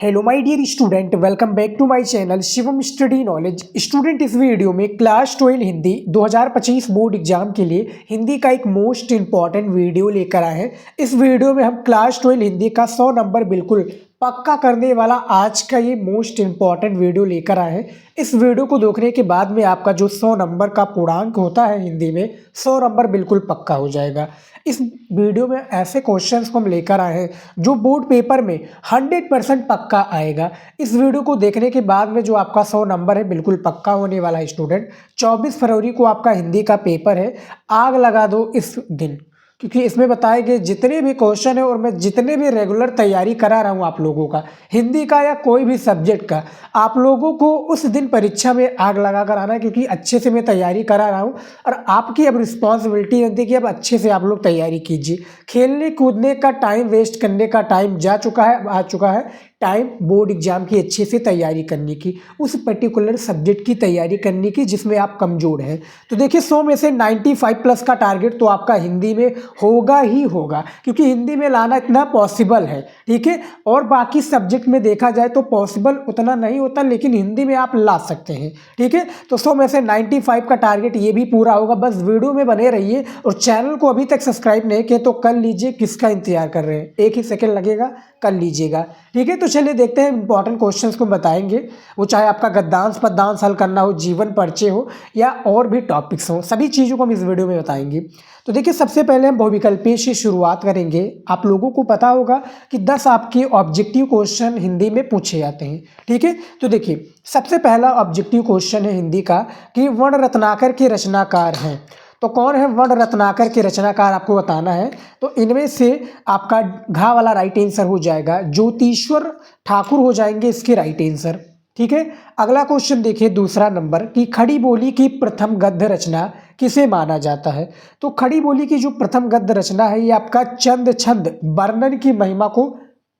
Hello my dear student, welcome back to my channel Shivam study knowledge. Student, इस video में class 12 Hindi 2025 board exam के लिए हिंदी का एक मोस्ट इंपॉर्टेंट वीडियो लेकर आए हैं। इस वीडियो में हम क्लास 12 हिंदी का 100 नंबर बिल्कुल पक्का करने वाला आज का ये मोस्ट इंपॉर्टेंट वीडियो लेकर आए हैं। इस वीडियो को देखने के बाद में आपका जो 100 नंबर का पूर्णांक होता है हिंदी में 100 नंबर बिल्कुल पक्का हो जाएगा। इस वीडियो में ऐसे क्वेश्चंस को हम लेकर आए हैं जो बोर्ड पेपर में 100% पक्का आएगा। इस वीडियो को देखने के बाद में जो आपका 100 नंबर है बिल्कुल पक्का होने वाला है। स्टूडेंट, 24 फरवरी को आपका हिंदी का पेपर है। आग लगा दो इस दिन, क्योंकि इसमें बताए गए जितने भी क्वेश्चन है और मैं जितने भी रेगुलर तैयारी करा रहा हूँ आप लोगों का हिंदी का या कोई भी सब्जेक्ट का, आप लोगों को उस दिन परीक्षा में आग लगा कर आना है, क्योंकि अच्छे से मैं तैयारी करा रहा हूँ। और आपकी अब रिस्पॉन्सिबिलिटी रहती है कि अब अच्छे से आप लोग तैयारी कीजिए। खेलने कूदने का टाइम वेस्ट करने का टाइम जा चुका है, आ चुका है टाइम बोर्ड एग्जाम की अच्छे से तैयारी करने की, उस पर्टिकुलर सब्जेक्ट की तैयारी करने की जिसमें आप कमज़ोर हैं। तो देखिए 100 में से 95 प्लस का टारगेट तो आपका हिंदी में होगा ही होगा, क्योंकि हिंदी में लाना इतना पॉसिबल है। ठीक है, और बाकी सब्जेक्ट में देखा जाए तो पॉसिबल उतना नहीं होता, लेकिन हिंदी में आप ला सकते हैं। ठीक है, तो 100 में से 95 का टारगेट ये भी पूरा होगा। बस वीडियो में बने रहिए और चैनल को अभी तक सब्सक्राइब नहीं किए तो कर लीजिए। किसका इंतजार कर रहे हैं, एक ही सेकेंड लगेगा, कर लीजिएगा। ठीक है, तो चलिए देखते हैं इंपॉर्टेंट क्वेश्चंस को बताएंगे। वो चाहे आपका गद्यांश पद्यांश हल करना हो, जीवन परिचय हो या और भी टॉपिक्स हो, सभी चीज़ों को हम इस वीडियो में बताएंगे। तो देखिए सबसे पहले हम बहुविकल्पीय से शुरुआत करेंगे। आप लोगों को पता होगा कि 10 आपके ऑब्जेक्टिव क्वेश्चन हिंदी में पूछे जाते हैं। ठीक है, तो देखिए सबसे पहला ऑब्जेक्टिव क्वेश्चन है हिंदी का कि वर्ण रत्नाकर के रचनाकार हैं। तो कौन है वर्ण रत्नाकर के रचनाकार, आपको बताना है। तो इनमें से आपका घा वाला राइट आंसर हो जाएगा, ज्योतिश्वर ठाकुर हो जाएंगे इसके राइट आंसर। ठीक है, अगला क्वेश्चन देखिए दूसरा नंबर कि खड़ी बोली की प्रथम गद्य रचना किसे माना जाता है। तो खड़ी बोली की जो प्रथम गद्य रचना है ये आपका चंद छंद वर्णन की महिमा को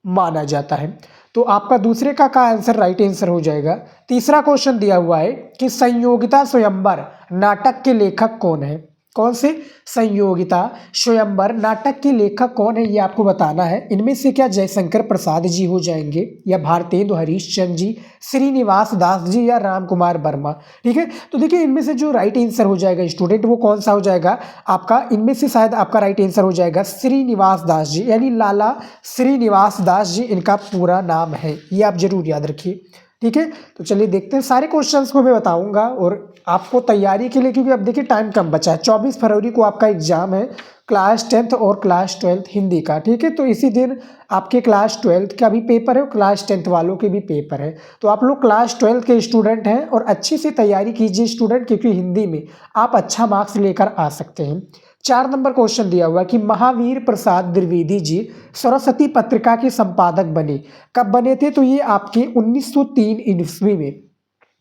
माना जाता है। तो आपका दूसरे का आंसर राइट आंसर हो जाएगा। तीसरा क्वेश्चन दिया हुआ है कि संयोगिता स्वयंवर नाटक के लेखक कौन है। कौन से संयोगिता स्वयंवर नाटक के लेखक कौन है ये आपको बताना है। इनमें से क्या जयशंकर प्रसाद जी हो जाएंगे या भारतेंदु हरीशचंद्र जी, श्रीनिवास दास जी या राम कुमार वर्मा। ठीक है, तो देखिए इनमें से जो राइट आंसर हो जाएगा स्टूडेंट वो कौन सा हो जाएगा आपका, इनमें से शायद आपका राइट आंसर हो जाएगा श्रीनिवास दास जी, यानी लाला श्रीनिवास दास जी इनका पूरा नाम है। ये आप जरूर याद रखिए। ठीक है, तो चलिए देखते हैं। सारे क्वेश्चंस को मैं बताऊंगा और आपको तैयारी के लिए, क्योंकि अब देखिए टाइम कम बचा है। 24 फरवरी को आपका एग्जाम है क्लास 10th और क्लास 12th हिंदी का। ठीक है, तो इसी दिन आपके क्लास 12th का भी पेपर है और क्लास 10th वालों के भी पेपर है। तो आप लोग क्लास 12th के स्टूडेंट हैं और अच्छे से तैयारी कीजिए स्टूडेंट, क्योंकि हिंदी में आप अच्छा मार्क्स लेकर आ सकते हैं। 4 नंबर क्वेश्चन दिया हुआ है कि महावीर प्रसाद द्विवेदी जी सरस्वती पत्रिका के संपादक बने। कब बने थे, तो ये आपके 1903 ईस्वी में,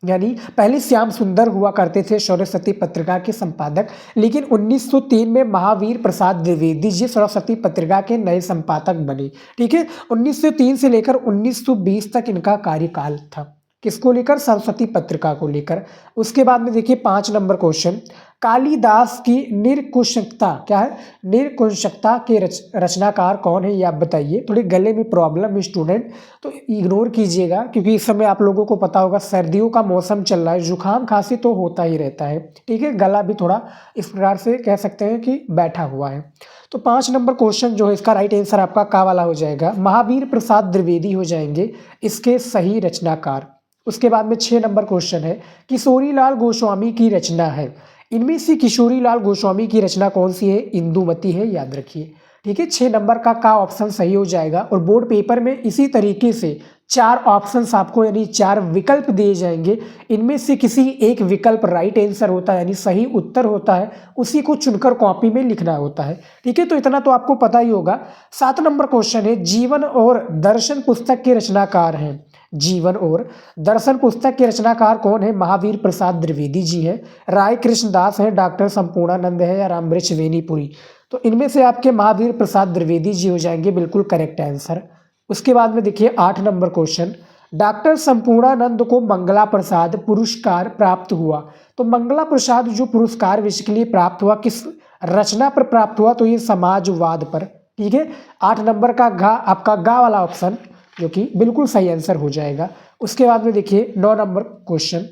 यानी पहले श्याम सुंदर हुआ करते थे सरस्वती पत्रिका के संपादक, लेकिन 1903 में महावीर प्रसाद द्विवेदी जी सरस्वती पत्रिका के नए संपादक बने। ठीक है, 1903 से लेकर 1920 तक इनका कार्यकाल था। किसको लेकर, सरस्वती पत्रिका को लेकर। उसके बाद में देखिए 5 नंबर क्वेश्चन, कालिदास की निरंकुशता क्या है, निरंकुशता के रचनाकार कौन है ये आप बताइए। थोड़ी गले में प्रॉब्लम है स्टूडेंट, तो इग्नोर कीजिएगा, क्योंकि इस समय आप लोगों को पता होगा सर्दियों का मौसम चल रहा है, जुकाम खांसी तो होता ही रहता है। ठीक है, गला भी थोड़ा इस प्रकार से कह सकते हैं कि बैठा हुआ है। तो 5 नंबर क्वेश्चन जो है इसका राइट आंसर आपका का वाला हो जाएगा, महावीर प्रसाद द्विवेदी हो जाएंगे इसके सही रचनाकार। उसके बाद में 6 नंबर क्वेश्चन है किशोरीलाल गोस्वामी की रचना है। इनमें से किशोरीलाल गोस्वामी की रचना कौन सी है, इंदुमती है, याद रखिए। ठीक है, 6 नंबर का ऑप्शन सही हो जाएगा। और बोर्ड पेपर में इसी तरीके से 4 ऑप्शंस आपको, यानी 4 विकल्प दिए जाएंगे। इनमें से किसी एक विकल्प राइट आंसर होता है, यानी सही उत्तर होता है, उसी को चुनकर कॉपी में लिखना होता है। ठीक है, तो इतना तो आपको पता ही होगा। 7 नंबर क्वेश्चन है जीवन और दर्शन पुस्तक के रचनाकार हैं। जीवन और दर्शन पुस्तक के रचनाकार कौन है, महावीर प्रसाद द्विवेदी जी है, राय कृष्णदास है, डॉक्टर संपूर्णानंद है या रामवृक्ष वेनीपुरी। तो इनमें से आपके महावीर प्रसाद द्विवेदी जी हो जाएंगे बिल्कुल करेक्ट आंसर। उसके बाद में देखिए 8 नंबर क्वेश्चन, डॉक्टर संपूर्णानंद को मंगला प्रसाद पुरस्कार प्राप्त हुआ। तो मंगला प्रसाद जो पुरस्कार बेसिकली प्राप्त हुआ किस रचना पर प्राप्त हुआ, तो ये समाजवाद पर। ठीक है, 8 नंबर का घा आपका गा वाला ऑप्शन जो कि बिल्कुल सही आंसर हो जाएगा। उसके बाद में देखिए 9 नंबर क्वेश्चन,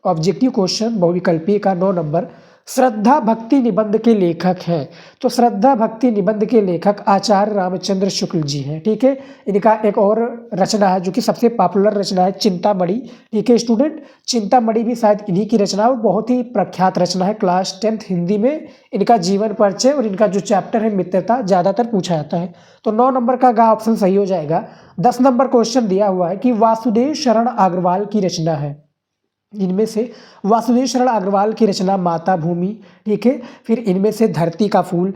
ऑब्जेक्टिव क्वेश्चन बहुविकल्पीय का 9 नंबर, श्रद्धा भक्ति निबंध के लेखक हैं। तो श्रद्धा भक्ति निबंध के लेखक आचार्य रामचंद्र शुक्ल जी हैं। ठीक है, इनका एक और रचना है जो कि सबसे पॉपुलर रचना है, चिंतामणि। ठीक है स्टूडेंट, चिंतामणि भी शायद इन्हीं की रचना है, बहुत ही प्रख्यात रचना है। क्लास 10th हिंदी में इनका जीवन परिचय और इनका जो चैप्टर है मित्रता ज़्यादातर पूछा जाता है। तो 9 नंबर का गा ऑप्शन सही हो जाएगा। 10 नंबर क्वेश्चन दिया हुआ है कि वासुदेव शरण अग्रवाल की रचना है। इनमें से वासुदेव शरण अग्रवाल की रचना माता भूमि। ठीक है, फिर इनमें से धरती का फूल,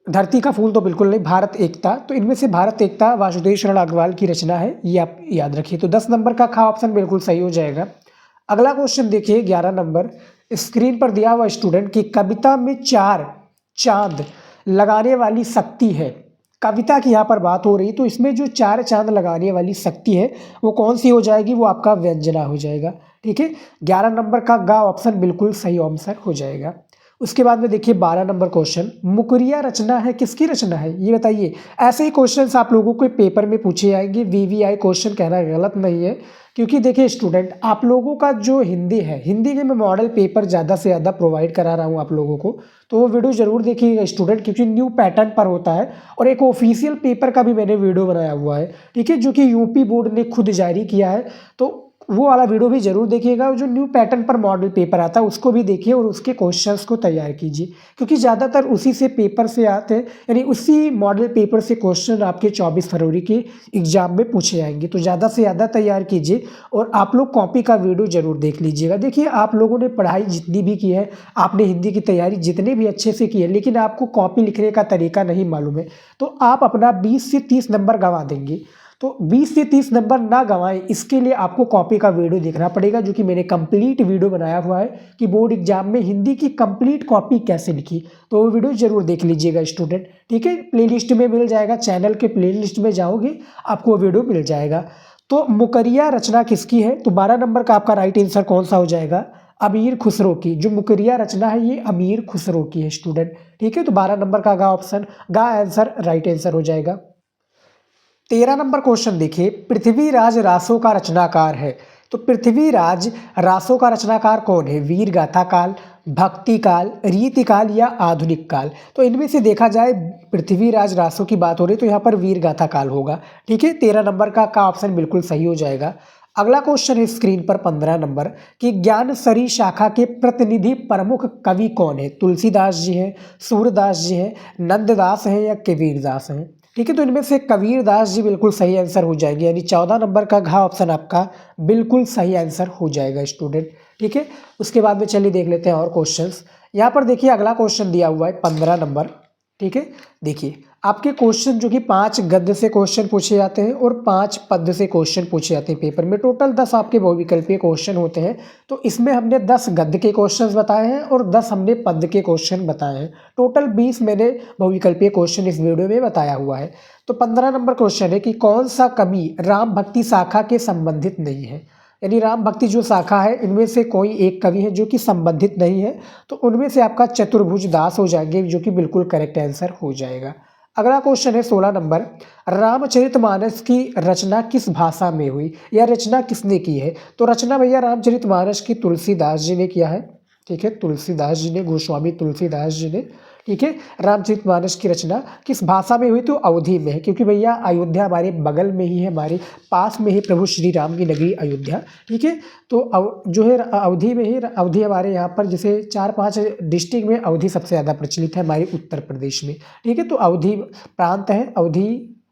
धरती का फूल तो बिल्कुल नहीं, भारत एकता। तो इनमें से भारत एकता वासुदेव शरण अग्रवाल की रचना है, ये आप याद रखिए। तो 10 नंबर का खा ऑप्शन बिल्कुल सही हो जाएगा। अगला क्वेश्चन देखिए 11 नंबर, स्क्रीन पर दिया हुआ स्टूडेंट की कविता में 4 चांद लगाने वाली शक्ति है। कविता की यहाँ पर बात हो रही, तो इसमें जो 4 चांद लगाने वाली शक्ति है वो कौन सी हो जाएगी, वो आपका व्यंजना हो जाएगा। ठीक है, 11 नंबर का गा ऑप्शन बिल्कुल सही आंसर हो जाएगा। उसके बाद में देखिए 12 नंबर क्वेश्चन, मुकरिया रचना है किसकी रचना है, ये बताइए। ऐसे ही क्वेश्चंस आप लोगों को पेपर में पूछे जाएंगे, वीवीआई क्वेश्चन कहना गलत नहीं है, क्योंकि देखिए स्टूडेंट आप लोगों का जो हिंदी है, हिंदी के मैं मॉडल पेपर ज़्यादा से ज़्यादा प्रोवाइड करा रहा हूँ आप लोगों को, तो वो वीडियो ज़रूर देखिएगा स्टूडेंट, क्योंकि न्यू पैटर्न पर होता है। और एक ऑफिशियल पेपर का भी मैंने वीडियो बनाया हुआ है, ठीक है, जो कि यूपी बोर्ड ने खुद जारी किया है, तो वो वाला वीडियो भी जरूर देखिएगा। जो न्यू पैटर्न पर मॉडल पेपर आता है उसको भी देखिए और उसके क्वेश्चंस को तैयार कीजिए, क्योंकि ज़्यादातर उसी से पेपर से आते हैं, यानी उसी मॉडल पेपर से क्वेश्चन आपके 24 फरवरी के एग्जाम में पूछे जाएंगे। तो ज़्यादा से ज़्यादा तैयार कीजिए और आप लोग कॉपी का वीडियो जरूर देख लीजिएगा। देखिए आप लोगों ने पढ़ाई जितनी भी की है, आपने हिंदी की तैयारी जितने भी अच्छे से की है, लेकिन आपको कॉपी लिखने का तरीका नहीं मालूम है, तो आप अपना 20 से 30 नंबर गंवा देंगे। तो 20 से 30 नंबर ना गंवाएं, इसके लिए आपको कॉपी का वीडियो देखना पड़ेगा, जो कि मैंने कंप्लीट वीडियो बनाया हुआ है कि बोर्ड एग्जाम में हिंदी की कंप्लीट कॉपी कैसे लिखी। तो वो वीडियो जरूर देख लीजिएगा स्टूडेंट। ठीक है, प्लेलिस्ट में मिल जाएगा, चैनल के प्लेलिस्ट में जाओगे आपको वो वीडियो मिल जाएगा। तो मुकरिया रचना किसकी है, तो 12 नंबर का आपका राइट आंसर कौन सा हो जाएगा, अमीर खुसरो की। जो मुकरिया रचना है ये अमीर खुसरो की है स्टूडेंट। ठीक है, तो 12 नंबर का गा ऑप्शन, गा आंसर राइट आंसर हो जाएगा। 13 नंबर क्वेश्चन देखिए, पृथ्वीराज रासो का रचनाकार है। तो पृथ्वीराज रासो का रचनाकार कौन है, वीर गाथा काल, भक्ति काल, रीति काल या आधुनिक काल। तो इनमें से देखा जाए पृथ्वीराज रासो की बात हो रही तो यहाँ पर वीर गाथा काल होगा। ठीक है, 13 नंबर का ऑप्शन बिल्कुल सही हो जाएगा। अगला क्वेश्चन है स्क्रीन पर 15 नंबर कि ज्ञानसरी शाखा के प्रतिनिधि प्रमुख कवि कौन है, तुलसीदास जी हैं, सूरदास जी हैं, नंददास हैं या कबीरदास हैं। ठीक है, तो इनमें से कबीरदास जी बिल्कुल सही आंसर हो जाएगी, यानी 14 नंबर का घा ऑप्शन आपका बिल्कुल सही आंसर हो जाएगा स्टूडेंट। ठीक है, उसके बाद में चलिए देख लेते हैं और क्वेश्चंस। यहाँ पर देखिए अगला क्वेश्चन दिया हुआ है 15 नंबर। ठीक है, देखिए आपके क्वेश्चन जो कि 5 गद्य से क्वेश्चन पूछे जाते हैं और 5 पद्य से क्वेश्चन पूछे जाते हैं पेपर में। टोटल 10 आपके बहुविकल्पीय क्वेश्चन होते हैं। तो इसमें हमने 10 गद्य के क्वेश्चन बताए हैं और 10 हमने पद्य के क्वेश्चन बताए हैं। टोटल 20 मैंने बहुविकल्पीय क्वेश्चन इस वीडियो में बताया हुआ है। तो 15 नंबर क्वेश्चन है कि कौन सा कवि राम भक्ति शाखा के संबंधित नहीं है, यानी राम भक्ति जो शाखा है इनमें से कोई एक कवि है जो कि संबंधित नहीं है। तो उनमें से आपका चतुर्भुज दास हो जाएंगे, जो कि बिल्कुल करेक्ट आंसर हो जाएगा। अगला क्वेश्चन है 16 नंबर, रामचरितमानस की रचना किस भाषा में हुई या रचना किसने की है। तो रचना भैया रामचरितमानस की तुलसीदास जी ने किया है। ठीक है, तुलसीदास जी ने, गोस्वामी तुलसीदास जी ने। ठीक है, रामचरितमानस की रचना किस भाषा में हुई, तो अवधी में है, क्योंकि भैया अयोध्या हमारे बगल में ही है, हमारे पास में ही प्रभु श्री राम की नगरी अयोध्या। ठीक है, तो जो है अवधी में ही, अवधी हमारे यहाँ पर जैसे 4-5 डिस्ट्रिक्ट में अवधी सबसे ज़्यादा प्रचलित है हमारे उत्तर प्रदेश में। ठीक है, तो अवधी प्रांत है, अवधी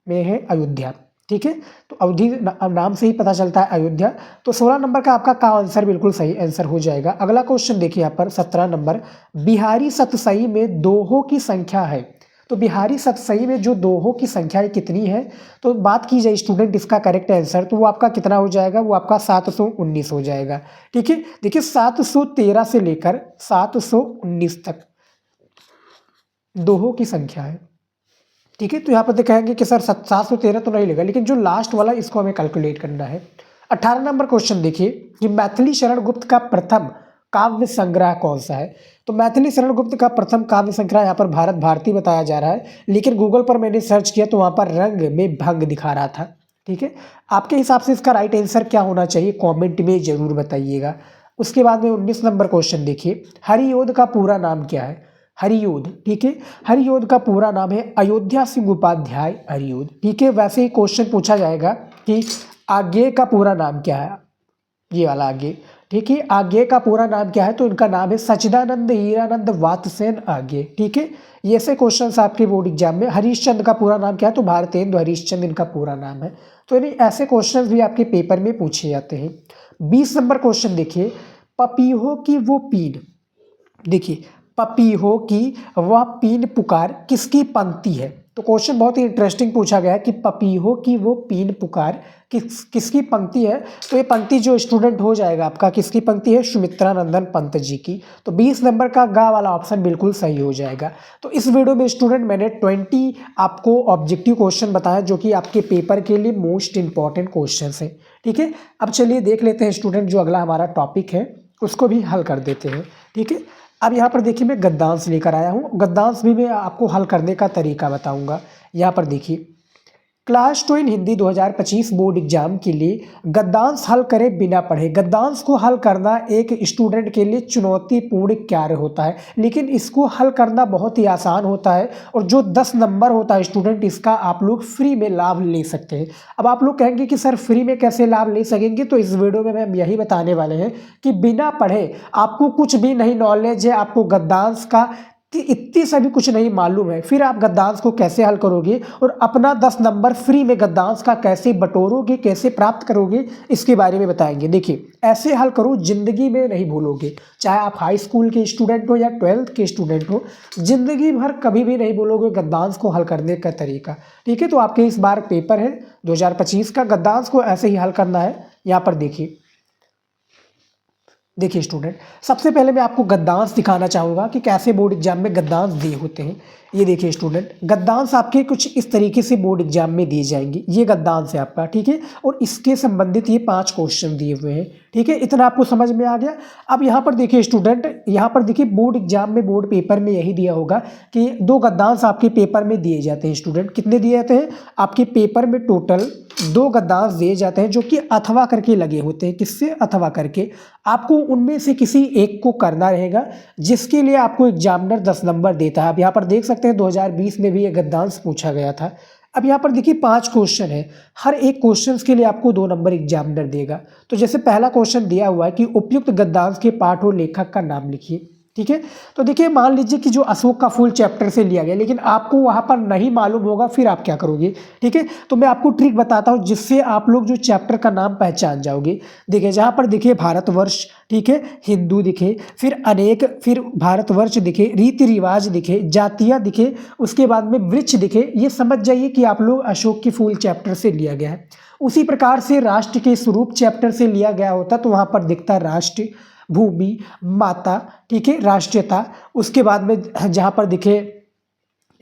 में है अयोध्या। ठीक है, तो अवधी नाम से ही पता चलता है अयोध्या। तो 16 नंबर का आपका आंसर बिल्कुल सही आंसर हो जाएगा। अगला क्वेश्चन देखिए यहाँ पर 17 नंबर, बिहारी सतसई में दोहों की संख्या है। तो बिहारी सतसई में जो दोहों की संख्या कितनी है, तो बात की जाए स्टूडेंट इसका करेक्ट आंसर, तो वो आपका कितना हो जाएगा, वो आपका 719 हो जाएगा। ठीक है, देखिए 713 से लेकर 719 तक दोहों की संख्या है। ठीक है, तो यहाँ पर दिखाएंगे कि सर 713 तो नहीं लेगा, लेकिन जो लास्ट वाला इसको हमें कैलकुलेट करना है। 18 नंबर क्वेश्चन देखिए कि मैथिली शरण गुप्त का प्रथम काव्य संग्रह कौन सा है। तो मैथिली शरण गुप्त का प्रथम काव्य संग्रह यहाँ पर भारत भारती बताया जा रहा है, लेकिन गूगल पर मैंने सर्च किया तो वहाँ पर रंग में भंग दिखा रहा था। ठीक है, आपके हिसाब से इसका राइट आंसर क्या होना चाहिए कमेंट में ज़रूर बताइएगा। उसके बाद में 19 नंबर क्वेश्चन देखिए, हरियोध का पूरा नाम क्या है? हरियोध, ठीक है, हरियोध का पूरा नाम है अयोध्या सिंह उपाध्याय हरियोध। ठीक है, वैसे ही क्वेश्चन पूछा जाएगा कि आगे का पूरा नाम क्या है, ये वाला आगे। ठीक है, आगे का पूरा नाम क्या है? तो इनका नाम है सच्चिदानंद हीरानंद वात्स्यन आगे। ठीक है, ये से क्वेश्चंस आपके बोर्ड एग्जाम में। हरीशचंद्र का पूरा नाम क्या है? तो भारतेंदु हरीशचंद्र इनका पूरा नाम है। तो यानी ऐसे क्वेश्चंस भी आपके पेपर में पूछे जाते हैं। 20 नंबर क्वेश्चन देखिए, पपीहो की वो पीन, देखिए पपीहो की वह पीन पुकार किसकी पंक्ति है? तो क्वेश्चन बहुत ही इंटरेस्टिंग पूछा गया है कि पपीहो की वो पीन पुकार किसकी पंक्ति है? तो ये पंक्ति जो स्टूडेंट हो जाएगा आपका, किसकी पंक्ति है? सुमित्रा नंदन पंत जी की। तो 20 नंबर का गा वाला ऑप्शन बिल्कुल सही हो जाएगा। तो इस वीडियो में स्टूडेंट मैंने 20 आपको ऑब्जेक्टिव क्वेश्चन बताया जो कि आपके पेपर के लिए मोस्ट इंपॉर्टेंट क्वेश्चन है। ठीक है, अब चलिए देख लेते हैं स्टूडेंट जो अगला हमारा टॉपिक है उसको भी हल कर देते हैं। ठीक है, अब यहाँ पर देखिए मैं गद्यांश लेकर आया हूँ। गद्यांश भी मैं आपको हल करने का तरीका बताऊंगा। यहाँ पर देखिए, क्लास 12 हिंदी 2025 बोर्ड एग्जाम के लिए गद्यांश हल करे बिना पढ़े। गद्यांश को हल करना एक स्टूडेंट के लिए चुनौतीपूर्ण कार्य होता है, लेकिन इसको हल करना बहुत ही आसान होता है और जो 10 नंबर होता है स्टूडेंट, इसका आप लोग फ्री में लाभ ले सकते हैं। अब आप लोग कहेंगे कि सर फ्री में कैसे लाभ ले सकेंगे? तो इस वीडियो में हम यही बताने वाले हैं कि बिना पढ़े आपको कुछ भी नहीं नॉलेज है, आपको गद्यांश का कि इतनी सभी कुछ नहीं मालूम है, फिर आप गद्यांश को कैसे हल करोगे और अपना 10 नंबर फ्री में गद्यांश का कैसे बटोरोगे, कैसे प्राप्त करोगे, इसके बारे में बताएंगे। देखिए, ऐसे हल करो जिंदगी में नहीं भूलोगे। चाहे आप हाई स्कूल के स्टूडेंट हो या 12th के स्टूडेंट हो, जिंदगी भर कभी भी नहीं भूलोगे गद्यांश को हल करने का तरीका। ठीक है, तो आपके इस बार पेपर है 2025 का, गद्यांश को ऐसे ही हल करना है। यहाँ पर देखिए स्टूडेंट, सबसे पहले मैं आपको गद्यांश दिखाना चाहूँगा कि कैसे बोर्ड एग्जाम में गद्यांश दिए होते हैं। ये देखिए स्टूडेंट, गद्यांश आपके कुछ इस तरीके से बोर्ड एग्जाम में दिए जाएंगे। ये गद्यांश है आपका, ठीक है, और इसके संबंधित ये 5 क्वेश्चन दिए हुए हैं। ठीक है, इतना आपको समझ में आ गया। अब यहाँ पर देखिए स्टूडेंट, यहाँ पर देखिए बोर्ड एग्जाम में, बोर्ड पेपर में यही दिया होगा कि 2 गद्यांश आपके पेपर में दिए जाते हैं। स्टूडेंट कितने दिए जाते हैं आपके पेपर में? टोटल 2 गद्यांश दिए जाते हैं जो कि अथवा करके लगे होते हैं। किससे? अथवा करके। आपको उनमें से किसी एक को करना रहेगा, जिसके लिए आपको एग्जामिनर 10 नंबर देता है। आप यहाँ पर देख सकते हैं 2020 में भी ये गद्यांश पूछा गया था। अब यहाँ पर देखिए 5 क्वेश्चन है, हर एक क्वेश्चन के लिए आपको 2 नंबर एग्जामिनर देगा। तो जैसे पहला क्वेश्चन दिया हुआ है कि उपयुक्त गद्यांश के पाठ और लेखक का नाम लिखिए। ठीक है, तो देखिए मान लीजिए कि जो अशोक का फूल चैप्टर से लिया गया, लेकिन आपको वहाँ पर नहीं मालूम होगा, फिर आप क्या करोगे? ठीक है, तो मैं आपको ट्रिक बताता हूँ जिससे आप लोग जो चैप्टर का नाम पहचान जाओगे। देखिए जहाँ पर देखिए भारतवर्ष, ठीक है, हिंदू दिखे, फिर अनेक, फिर भारतवर्ष दिखे, रीति रिवाज दिखे, जातियाँ दिखे, उसके बाद में वृक्ष दिखे, ये समझ जाइए कि आप लोग अशोक के फूल चैप्टर से लिया गया है। उसी प्रकार से राष्ट्र के स्वरूप चैप्टर से लिया गया होता तो वहाँ पर दिखता राष्ट्र, भूमि, माता, ठीक है, राष्ट्रीयता। उसके बाद में जहाँ पर दिखे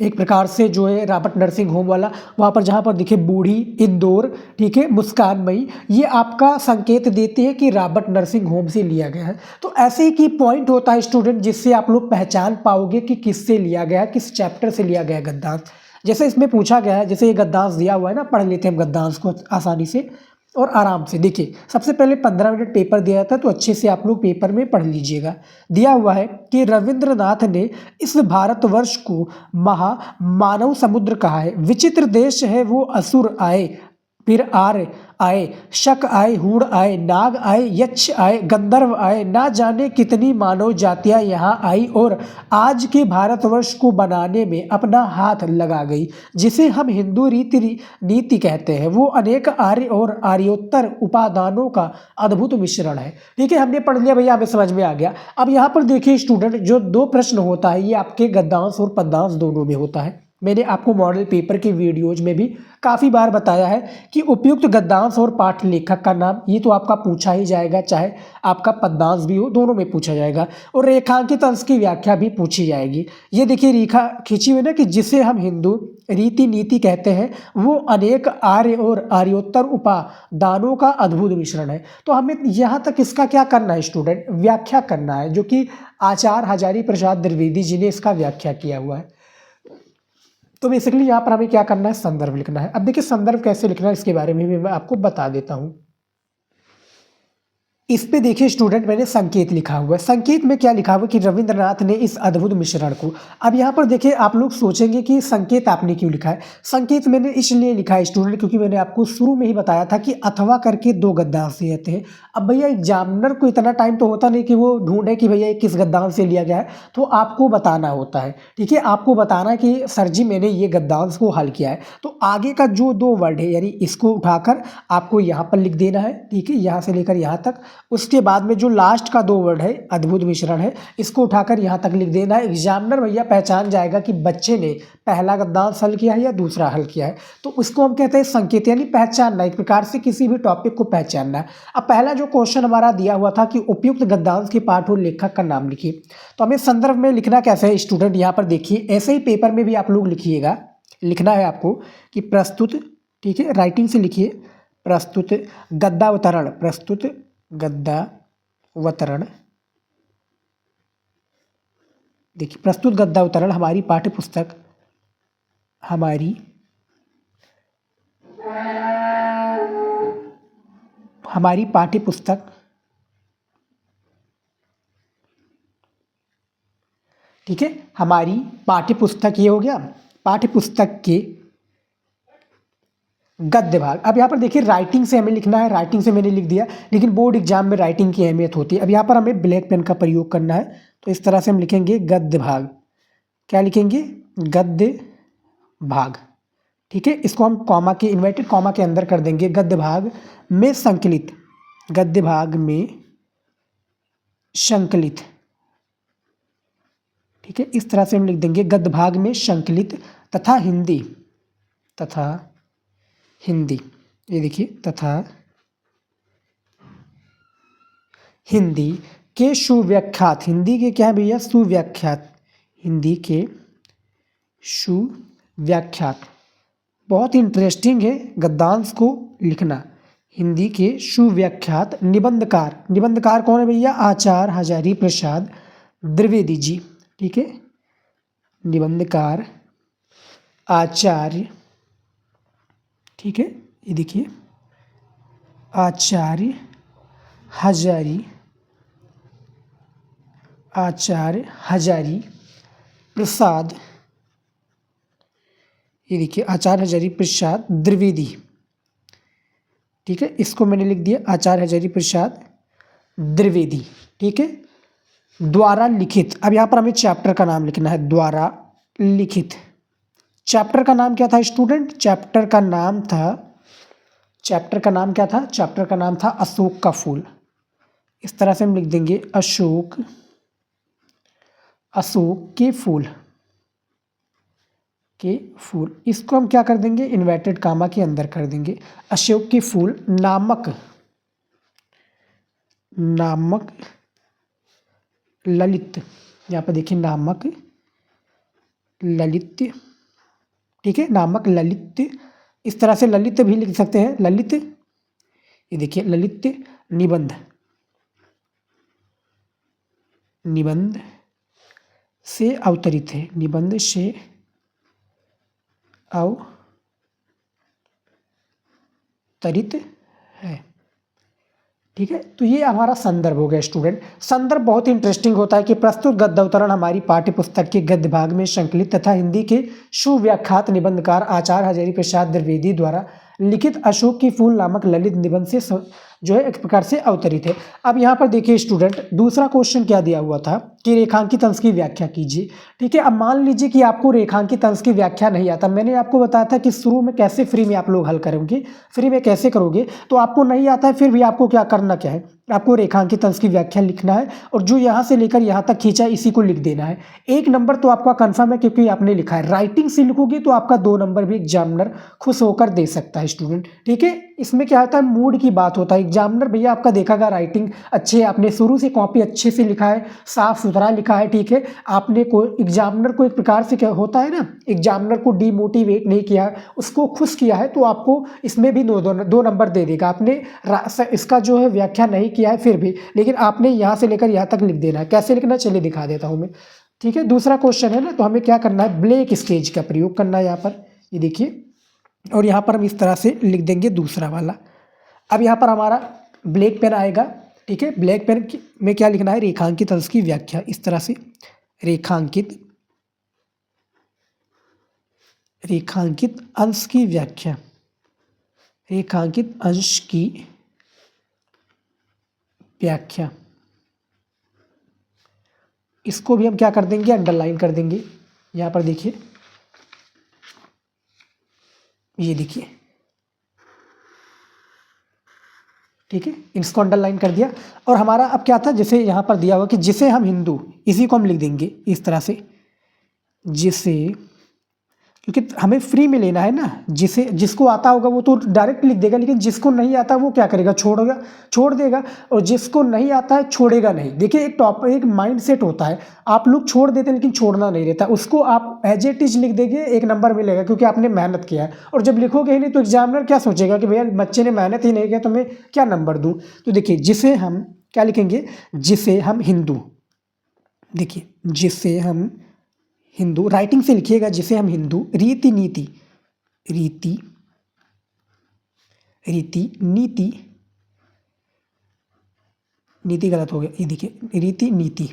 एक प्रकार से जो है रॉबर्ट नर्सिंग होम वाला, वहाँ पर जहाँ पर दिखे बूढ़ी, इंदौर, ठीक है, मुस्कानमयी, ये आपका संकेत देते हैं कि रॉबर्ट नर्सिंग होम से लिया गया है। तो ऐसे ही की पॉइंट होता है स्टूडेंट, जिससे आप लोग पहचान पाओगे कि किससे लिया गया है, किस चैप्टर से लिया गया है गद्यांश। जैसे इसमें पूछा गया है, जैसे ये गद्यांश दिया हुआ है ना, पढ़ लेते हैं हम गद्यांश को आसानी से और आराम से। देखिए सबसे पहले 15 मिनट पेपर दिया जाता है, तो अच्छे से आप लोग पेपर में पढ़ लीजिएगा। दिया हुआ है कि रविंद्रनाथ ने इस भारतवर्ष को मानव समुद्र कहा है। विचित्र देश है वो असुर आए, फिर आर्य आए, शक आए, हूण आए, नाग आए, यक्ष आए, गंधर्व आए, ना जाने कितनी मानव जातियां यहाँ आई और आज के भारतवर्ष को बनाने में अपना हाथ लगा गई। जिसे हम हिंदू नीति कहते हैं, वो अनेक आर्य और आर्योत्तर उपादानों का अद्भुत मिश्रण है। ठीक है, हमने पढ़ लिया भैया, हमें समझ में आ गया। अब यहाँ पर देखिए स्टूडेंट, जो 2 प्रश्न होता है ये आपके गद्यांश और पद्यांश दोनों में होता है। मैंने आपको मॉडल पेपर के वीडियोज में भी काफ़ी बार बताया है कि उपयुक्त गद्यांश और पाठ लेखक का नाम, ये तो आपका पूछा ही जाएगा, चाहे आपका पद्यांश भी हो, दोनों में पूछा जाएगा। और रेखांकित अंश की व्याख्या भी पूछी जाएगी। ये देखिए रेखा खींची हुई ना, कि जिसे हम हिंदू नीति कहते हैं, वो अनेक आर्य और आर्योत्तर उपादानों का अद्भुत मिश्रण है। तो हमें यहाँ तक इसका क्या करना है स्टूडेंट? व्याख्या करना है, जो कि आचार्य हजारी प्रसाद द्विवेदी जी ने इसका व्याख्या किया हुआ है। तो बेसिकली यहाँ पर हमें क्या करना है, संदर्भ लिखना है। अब देखिए संदर्भ कैसे लिखना है इसके बारे में भी मैं आपको बता देता हूँ। इस पे देखिए स्टूडेंट, मैंने संकेत लिखा हुआ है। संकेत में क्या लिखा हुआ है कि रविंद्रनाथ ने इस अद्भुत मिश्रण को। अब यहाँ पर देखिए आप लोग सोचेंगे कि संकेत आपने क्यों लिखा है। संकेत मैंने इसलिए लिखा है स्टूडेंट क्योंकि मैंने आपको शुरू में ही बताया था कि अथवा करके दो गद्यांश दिए थे। अब भैया एग्जामिनर को इतना टाइम तो होता नहीं कि वो ढूंढे कि भैया किस गद्यांश से लिया गया है, तो आपको बताना होता है। ठीक है, आपको बताना है कि सर जी मैंने ये गद्यांश को हल किया है। तो आगे का जो दो वर्ड है यानी इसको उठाकर आपको यहाँ पर लिख देना है। ठीक है, यहाँ से लेकर यहाँ तक। उसके बाद में जो लास्ट का दो वर्ड है अद्भुत मिश्रण है, इसको उठाकर यहाँ तक लिख देना है। एग्जामिनर भैया पहचान जाएगा कि बच्चे ने पहला गद्यांश हल किया है या दूसरा हल किया है। तो उसको हम कहते हैं संकेत, यानी पहचानना, एक प्रकार से किसी भी टॉपिक को पहचानना है। अब पहला जो क्वेश्चन हमारा दिया हुआ था कि उपयुक्त गद्यांश के पाठ और लेखक का नाम लिखिए, तो हमें संदर्भ में लिखना कैसे है स्टूडेंट, यहाँ पर देखिए ऐसे ही पेपर में भी आप लोग लिखिएगा। लिखना है आपको कि प्रस्तुत, ठीक है, राइटिंग से लिखिए, प्रस्तुत गद्यावतरण, प्रस्तुत गद्यावतरण। देखिए प्रस्तुत गद्यावतरण हमारी पाठ्य पुस्तक, हमारी पाठ्य पुस्तक, ठीक है, हमारी पाठ्य पुस्तक, ये हो गया पाठ्य पुस्तक के गद्य भाग। अब यहाँ पर देखिए राइटिंग से हमें लिखना है, राइटिंग से मैंने लिख दिया, लेकिन बोर्ड एग्जाम में राइटिंग की अहमियत होती है। अब यहाँ पर हमें ब्लैक पेन का प्रयोग करना है, तो इस तरह से हम लिखेंगे गद्य भाग। क्या लिखेंगे, गद्य भाग। ठीक है, इसको हम कॉमा के, इन्वर्टेड कॉमा के अंदर कर देंगे, गद्य भाग में संकलित, गद्य भाग में संकलित। ठीक है, इस तरह से हम लिख देंगे गद्य भाग में संकलित तथा हिंदी, तथा हिंदी, ये देखिए तथा हिंदी के सुव्याख्यात, हिंदी के क्या है भैया, सुव्याख्यात, हिंदी के सुव्याख्यात। बहुत इंटरेस्टिंग है गद्यांश को लिखना। हिंदी के सुव्याख्यात निबंधकार, निबंधकार कौन है भैया, आचार्य हजारी प्रसाद द्विवेदी जी। ठीक है, निबंधकार आचार्य, ठीक है, ये देखिए आचार्य हजारी प्रसाद, ये देखिए आचार्य हजारी प्रसाद द्विवेदी। ठीक है, इसको मैंने लिख दिया आचार्य हजारी प्रसाद द्विवेदी। ठीक है, द्वारा लिखित। अब यहाँ पर हमें चैप्टर का नाम लिखना है, द्वारा लिखित। चैप्टर का नाम क्या था स्टूडेंट, चैप्टर का नाम क्या था, चैप्टर का नाम था अशोक का फूल। इस तरह से हम लिख देंगे अशोक के फूल, इसको हम क्या कर देंगे, इन्वर्टेड कामा के अंदर कर देंगे, अशोक के फूल नामक ललित। यहाँ पर देखिए नामक ललित, ठीक है, नामक ललित। इस तरह से ललित भी लिख सकते हैं, ललित, ये देखिए ललित निबंध, निबंध से अवतरित है, निबंध से अवतरित है। ठीक है, तो ये हमारा संदर्भ हो गया स्टूडेंट। संदर्भ बहुत इंटरेस्टिंग होता है कि प्रस्तुत गद्यावतरण हमारी पाठ्य पुस्तक के गद्य भाग में संकलित तथा हिंदी के सुव्याख्यात निबंधकार आचार्य हजारी प्रसाद द्विवेदी द्वारा लिखित अशोक की फूल नामक ललित निबंध से जो है एक प्रकार से अवतरित है। अब यहाँ पर देखिए स्टूडेंट, दूसरा क्वेश्चन क्या दिया हुआ था कि रेखांकित अंश की व्याख्या कीजिए। ठीक है, अब मान लीजिए कि आपको रेखांकित अंश की व्याख्या नहीं आता। मैंने आपको बताया था कि शुरू में कैसे फ्री में आप लोग हल करोगे, फ्री में कैसे करोगे, तो आपको नहीं आता है, फिर भी आपको क्या करना क्या है, आपको रेखांकित अंश की व्याख्या लिखना है और जो यहाँ से लेकर यहाँ तक खींचा है इसी को लिख देना है। 1 नंबर तो आपका कंफर्म है क्योंकि आपने लिखा है। राइटिंग से लिखोगे तो आपका 2 नंबर भी एग्जामिनर खुश होकर दे सकता है स्टूडेंट। ठीक है, इसमें क्या होता है, मूड की बात होता है। एग्जामिनर भैया आपका देखेगा राइटिंग अच्छे, आपने शुरू से कॉपी अच्छे से लिखा है, साफ सुथरा लिखा है। ठीक है, आपने को एग्जामिनर को एक प्रकार से क्या होता है ना, एग्जामिनर को डिमोटिवेट नहीं किया, उसको खुश किया है, तो आपको इसमें भी 2 नंबर दे देगा। आपने इसका जो है व्याख्या नहीं किया है फिर भी, लेकिन आपने यहाँ से लेकर यहाँ तक लिख देना है। कैसे लिखना, चलिए दिखा देता हूँ मैं। ठीक है, दूसरा क्वेश्चन है ना, तो हमें क्या करना है, ब्लैक स्केच का प्रयोग करना है यहाँ पर, ये देखिए, और यहाँ पर हम इस तरह से लिख देंगे दूसरा वाला। अब यहाँ पर हमारा ब्लैक पेन आएगा, ठीक है, ब्लैक पेन में क्या लिखना है, रेखांकित अंश की व्याख्या, इस तरह से रेखांकित अंश की व्याख्या, रेखांकित अंश की व्याख्या, इसको भी हम क्या कर देंगे, अंडरलाइन कर देंगे। यहाँ पर देखिए, ये देखिए, ठीक है, इसको अंडरलाइन कर दिया। और हमारा अब क्या था, जैसे यहाँ पर दिया हुआ कि जिसे हम हिंदू, इसी को हम लिख देंगे इस तरह से, जिसे, क्योंकि हमें फ्री में लेना है ना, जिसे, जिसको आता होगा वो तो डायरेक्ट लिख देगा, लेकिन जिसको नहीं आता वो क्या करेगा, छोड़ देगा, और जिसको नहीं आता है छोड़ेगा नहीं। देखिए, एक माइंड सेट होता है, आप लोग छोड़ देते हैं लेकिन छोड़ना नहीं रहता, उसको आप एज इट इज लिख देंगे, 1 नंबर मिलेगा, क्योंकि आपने मेहनत किया है। और जब लिखोगे ही नहीं तो एग्जामिनर क्या सोचेगा कि भैया बच्चे ने मेहनत ही नहीं किया तो मैं क्या नंबर दूँ। तो देखिए, जिसे हम क्या लिखेंगे, जिसे हम हिंदू, देखिए, जिसे हम हिंदू, राइटिंग से लिखिएगा, जिसे हम हिंदू, रीति नीति, रीति नीति, नीति गलत हो गया, ये देखिए, रीति नीति,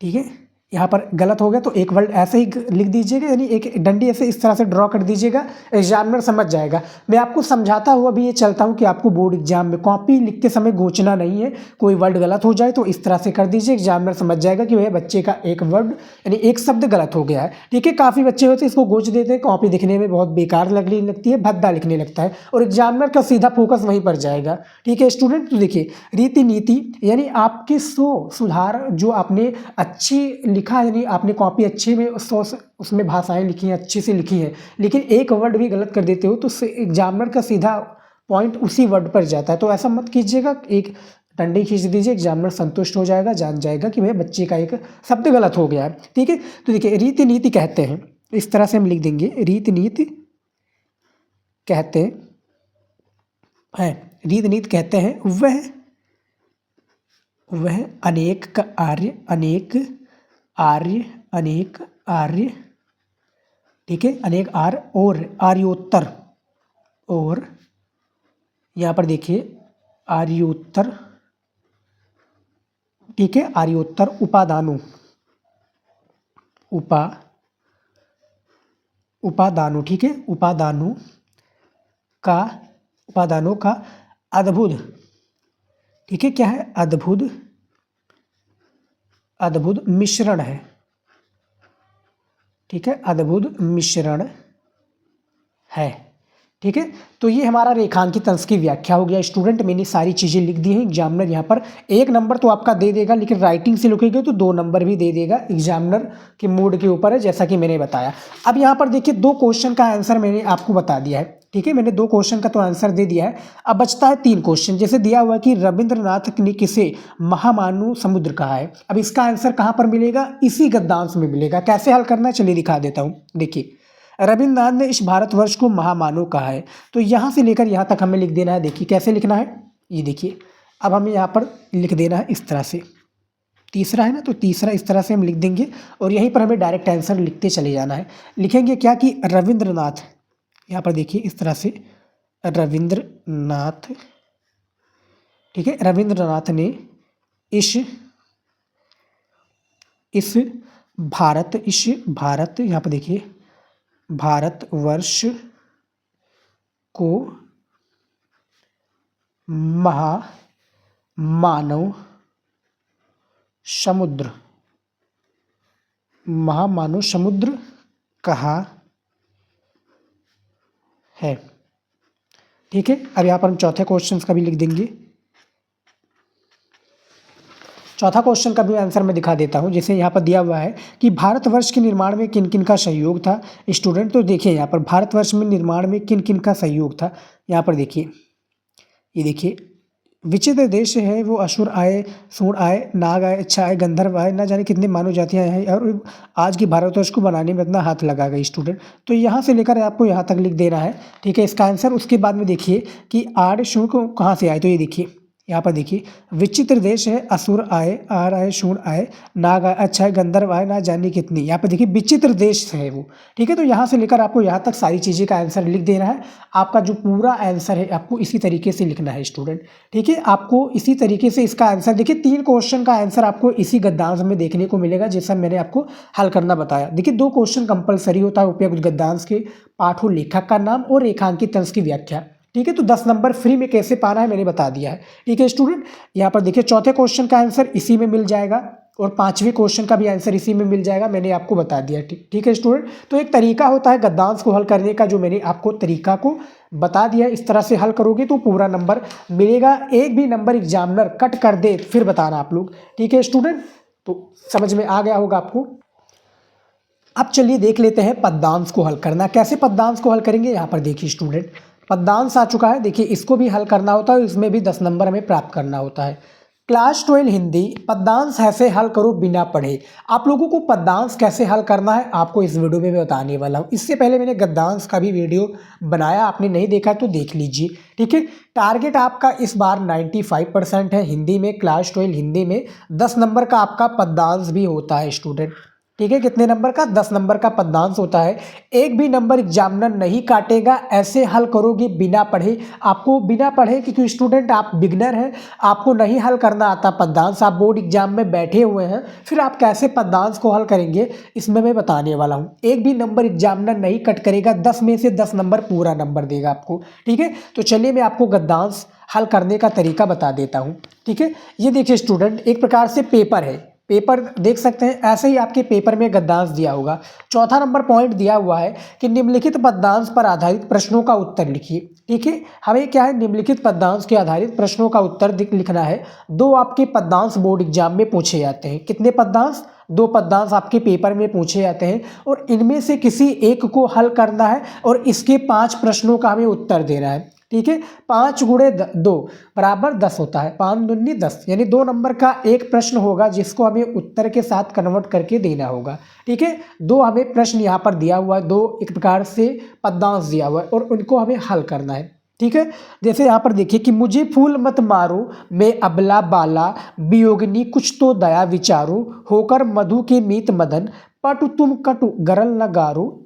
ठीक है, यहाँ पर गलत हो गया तो एक वर्ड ऐसे ही लिख दीजिएगा, यानी एक डंडी ऐसे इस तरह से ड्रॉ कर दीजिएगा, एग्जामिनर समझ जाएगा। मैं आपको समझाता हुआ भी ये चलता हूँ कि आपको बोर्ड एग्जाम में कॉपी लिखते समय गोचना नहीं है, कोई वर्ड गलत हो जाए तो इस तरह से कर दीजिए, एग्जामिनर समझ जाएगा कि भैया बच्चे का एक वर्ड यानी एक शब्द गलत हो गया है। ठीक है, काफ़ी बच्चे होते हैं इसको गोच देते हैं, कॉपी दिखने में बहुत बेकार लगने लगती है, भद्दा लिखने लगता है, और एग्जामिनर का सीधा फोकस वहीं पर जाएगा। ठीक है स्टूडेंट, तो देखिए, रीति नीति यानी आपके 100 सुधार जो आपने अच्छी लिखा, यानी आपने कॉपी अच्छी में 100 उसमें भाषाएं लिखी हैं, अच्छी से लिखी हैं, लेकिन एक वर्ड भी गलत कर देते हो तो एग्जामिनर का सीधा पॉइंट उसी वर्ड पर जाता है। तो ऐसा मत कीजिएगा, एक डंडी खींच दीजिए, एग्जामिनर संतुष्ट हो जाएगा, जान जाएगा कि भाई बच्चे का एक शब्द गलत हो गया है। ठीक है, तो देखिए, रीति नीति कहते हैं, इस तरह से हम लिख देंगे, रीति नीति कहते हैं, रीति नीति कहते हैं वह अनेक का आर्य, अनेक आर्य, ठीक है, अनेक आर्य और आर्योत्तर, और यहाँ पर देखिए आर्योत्तर, ठीक है, आर्योत्तर उपादानों ठीक है, उपादानों का अद्भुत, ठीक है, क्या है, अद्भुत मिश्रण है। ठीक है, अद्भुत मिश्रण है। ठीक है, तो ये हमारा रेखांकित अंश की व्याख्या हो गया। स्टूडेंट, मैंने सारी चीज़ें लिख दी हैं, एग्जामिनर यहाँ पर 1 नंबर तो आपका दे देगा, लेकिन राइटिंग से लिखोगे तो 2 नंबर भी दे देगा, एग्जामिनर के मूड के ऊपर है, जैसा कि मैंने बताया। अब यहाँ पर देखिए, 2 क्वेश्चन का आंसर मैंने आपको बता दिया है। ठीक है, मैंने 2 क्वेश्चन का तो आंसर दे दिया है, अब बचता है 3 क्वेश्चन। जैसे दिया हुआ है कि रविंद्रनाथ ने किसे महामानव समुद्र कहा है, अब इसका आंसर कहाँ पर मिलेगा, इसी गद्यांश में मिलेगा। कैसे हल करना है चलिए दिखा देता हूँ। देखिए, रविंद्रनाथ ने इस भारतवर्ष को महामानव कहा है, तो यहाँ से लेकर यहाँ तक हमें लिख देना है। देखिए कैसे लिखना है, ये देखिए, अब हमें यहाँ पर लिख देना है इस तरह से, तीसरा है ना, तो तीसरा इस तरह से हम लिख देंगे, और यहीं पर हमें डायरेक्ट आंसर लिखते चले जाना है। लिखेंगे क्या कि रविंद्रनाथ, यहाँ पर देखिए इस तरह से रविंद्रनाथ, ठीक है, रविंद्रनाथ ने इस भारत यहाँ पर देखिए भारतवर्ष को महामानव समुद्र कहा है। ठीक है, अब यहाँ पर हम चौथे क्वेश्चन का भी लिख देंगे। चौथा क्वेश्चन का भी आंसर मैं दिखा देता हूँ। जैसे यहाँ पर दिया हुआ है कि भारतवर्ष के निर्माण में किन किन का सहयोग था। स्टूडेंट, तो देखिए यहाँ पर भारतवर्ष में निर्माण में किन किन का सहयोग था। यहाँ पर देखिए, ये देखिए, विचित्र देश है वो, असुर आए, सूर आए, नाग आए, अच्छा आए, गंधर्व आए, ना जाने कितने मानव जातियाँ हैं, और आज की भारतवर्ष को बनाने में इतना हाथ लगा गया स्टूडेंट। तो यहाँ से लेकर आपको यहाँ तक लिख देना है। ठीक है, इसका आंसर। उसके बाद में देखिए कि आर्य शूर को कहाँ से आए, तो ये देखिए यहाँ पर देखिए विचित्र देश है, असुर आए, आर आए, शूर आए, नाग आए, अच्छा है, गंधर्व आए, ना जाने कितनी। यहाँ पर देखिए विचित्र देश है वो, ठीक है। तो यहाँ से लेकर आपको यहाँ तक सारी चीज़ें का आंसर लिख देना है। आपका जो पूरा आंसर है आपको इसी तरीके से लिखना है स्टूडेंट, ठीक है। आपको इसी तरीके से इसका आंसर देखिए 3 क्वेश्चन का आंसर आपको इसी गद्यांश में देखने को मिलेगा, जैसा मैंने आपको हल करना बताया। देखिए 2 क्वेश्चन कंपलसरी होता है, उपयुक्त गद्यांश के पाठ और लेखक का नाम और रेखांकित अंश की व्याख्या, ठीक है। तो 10 नंबर फ्री में कैसे पाना है मैंने बता दिया है, ठीक है स्टूडेंट। यहाँ पर देखिए चौथे क्वेश्चन का आंसर इसी में मिल जाएगा और 5वें क्वेश्चन का भी आंसर इसी में मिल जाएगा, मैंने आपको बता दिया, ठीक है स्टूडेंट। तो एक तरीका होता है गद्यांश को हल करने का, जो मैंने आपको तरीका को बता दिया। इस तरह से हल करोगे तो पूरा नंबर मिलेगा। एक भी नंबर एग्जामिनर कट कर दे फिर बताना आप लोग, ठीक है स्टूडेंट। तो समझ में आ गया होगा आपको। अब चलिए देख लेते हैं पद्यांश को हल करना। कैसे पद्यांश को हल करेंगे, यहाँ पर देखिए स्टूडेंट पद्यांश आ चुका है। देखिए इसको भी हल करना होता है, इसमें भी 10 नंबर हमें प्राप्त करना होता है। क्लास 12 हिंदी पद्यांश ऐसे हल करो बिना पढ़े। आप लोगों को पद्यांश कैसे हल करना है आपको इस वीडियो में मैं बताने वाला हूँ। इससे पहले मैंने गद्यांश का भी वीडियो बनाया, आपने नहीं देखा तो देख लीजिए, ठीक है। टारगेट आपका इस बार 95% है हिंदी में, क्लास 12 हिंदी में 10 नंबर का आपका पद्यांश भी होता है स्टूडेंट, ठीक है। कितने नंबर का, 10 नंबर का पद्यांश होता है। एक भी नंबर एग्जामिनर नहीं काटेगा, ऐसे हल करोगे बिना पढ़े। आपको बिना पढ़े, क्योंकि स्टूडेंट आप बिगनर हैं, आपको नहीं हल करना आता पद्यांश, आप बोर्ड एग्जाम में बैठे हुए हैं, फिर आप कैसे पद्यांश को हल करेंगे इसमें मैं बताने वाला हूँ। एक भी नंबर एग्जामिनर नहीं कट करेगा, 10 में से 10 नंबर पूरा नंबर देगा आपको, ठीक है। तो चलिए मैं आपको गद्यांश हल करने का तरीका बता देता हूँ, ठीक है। ये देखिए स्टूडेंट एक प्रकार से पेपर है, पेपर देख सकते हैं, ऐसे ही आपके पेपर में गद्यांश दिया होगा। चौथा नंबर पॉइंट दिया हुआ है कि निम्नलिखित पद्यांश पर आधारित प्रश्नों का उत्तर लिखिए, ठीक है। हमें क्या है, निम्नलिखित पद्यांश के आधारित प्रश्नों का उत्तर लिखना है। 2 आपके पद्यांश बोर्ड एग्जाम में पूछे जाते हैं। कितने पद्यांश, 2 पद्यांश आपके पेपर में पूछे जाते हैं और इनमें से किसी एक को हल करना है और इसके 5 प्रश्नों का हमें उत्तर देना है, ठीक है। 5 गुणे 2 बराबर 10 होता है, 5 दूनी 10, यानी 2 नंबर का एक प्रश्न होगा जिसको हमें उत्तर के साथ कन्वर्ट करके देना होगा, ठीक है। 2 हमें प्रश्न यहाँ पर दिया हुआ है, 2 एक प्रकार से पद्यांश दिया हुआ है और उनको हमें हल करना है, ठीक है। जैसे यहाँ पर देखिए कि मुझे फूल मत मारो, मैं अबला बाला, वियोगिनी कुछ तो दया विचारो, होकर मधु के मीत मदन, पटु तुम कटु गरल न गारो,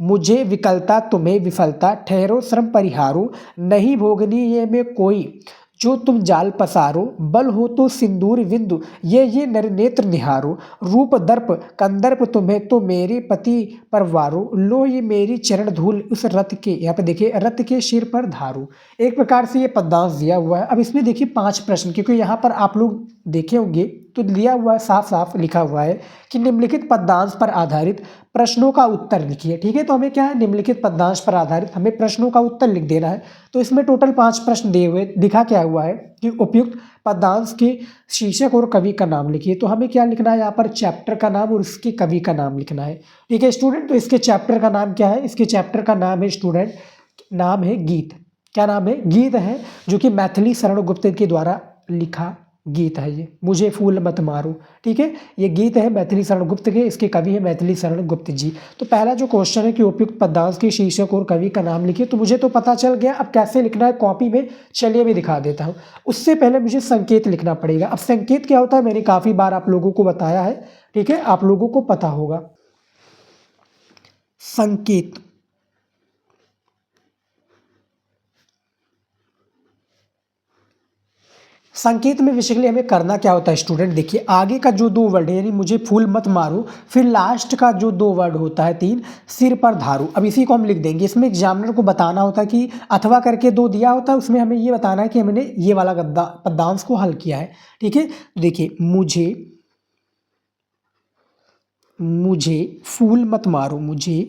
मुझे विकलता तुम्हें विफलता, ठहरो श्रम परिहारो, नहीं भोगनी ये में कोई, जो तुम जाल पसारो, बल हो तो सिंदूर विंदु, ये नर नेत्र निहारो, रूप दर्प कंदर्प तुम्हें तो मेरे पति परवारो, लो ये मेरी चरण धूल उस रथ के, यहाँ पे देखिए रथ के सिर पर धारो। एक प्रकार से ये पद्यांश दिया हुआ है। अब इसमें देखिए 5 प्रश्न, क्योंकि यहाँ पर आप लोग देखे होंगे तो दिया हुआ है, साफ साफ लिखा हुआ है कि निम्नलिखित पद्यांश पर आधारित प्रश्नों का उत्तर लिखिए, ठीक है। तो हमें क्या है, निम्नलिखित पद्यांश पर आधारित हमें प्रश्नों का उत्तर लिख देना है। तो इसमें टोटल 5 प्रश्न दिए हुए, दिखा क्या हुआ है कि उपयुक्त पद्यांश के शीर्षक और कवि का नाम लिखिए। तो हमें क्या लिखना है, यहाँ पर चैप्टर का नाम और उसके कवि का नाम लिखना है, ठीक है स्टूडेंट। तो इसके चैप्टर का नाम क्या है, इसके चैप्टर का नाम है स्टूडेंट, नाम है गीत। क्या नाम है, गीत है, जो कि मैथिली शरण गुप्त के द्वारा लिखा गीत है ये, मुझे फूल मत मारो, ठीक है। ये गीत है मैथिली शरण गुप्त के, इसके कवि है मैथिली शरण गुप्त जी। तो पहला जो क्वेश्चन है कि उपयुक्त पद्यांश के शीर्षक और कवि का नाम लिखिए, तो मुझे तो पता चल गया। अब कैसे लिखना है कॉपी में, चलिए मैं दिखा देता हूँ। उससे पहले मुझे संकेत लिखना पड़ेगा। अब संकेत क्या होता है मैंने काफ़ी बार आप लोगों को बताया है, ठीक है, आप लोगों को पता होगा। संकेत, संकेत में बेसिकली हमें करना क्या होता है स्टूडेंट, देखिए आगे का जो 2 वर्ड है, यानी मुझे फूल मत मारो, फिर लास्ट का जो 2 वर्ड होता है 3, सिर पर धारू। अब इसी को हम लिख देंगे। इसमें एग्जामिनर को बताना होता है कि अथवा करके 2 दिया होता है, उसमें हमें ये बताना है कि हमने ये वाला पद्यांश को हल किया है, ठीक है। देखिए मुझे फूल मत मारो, मुझे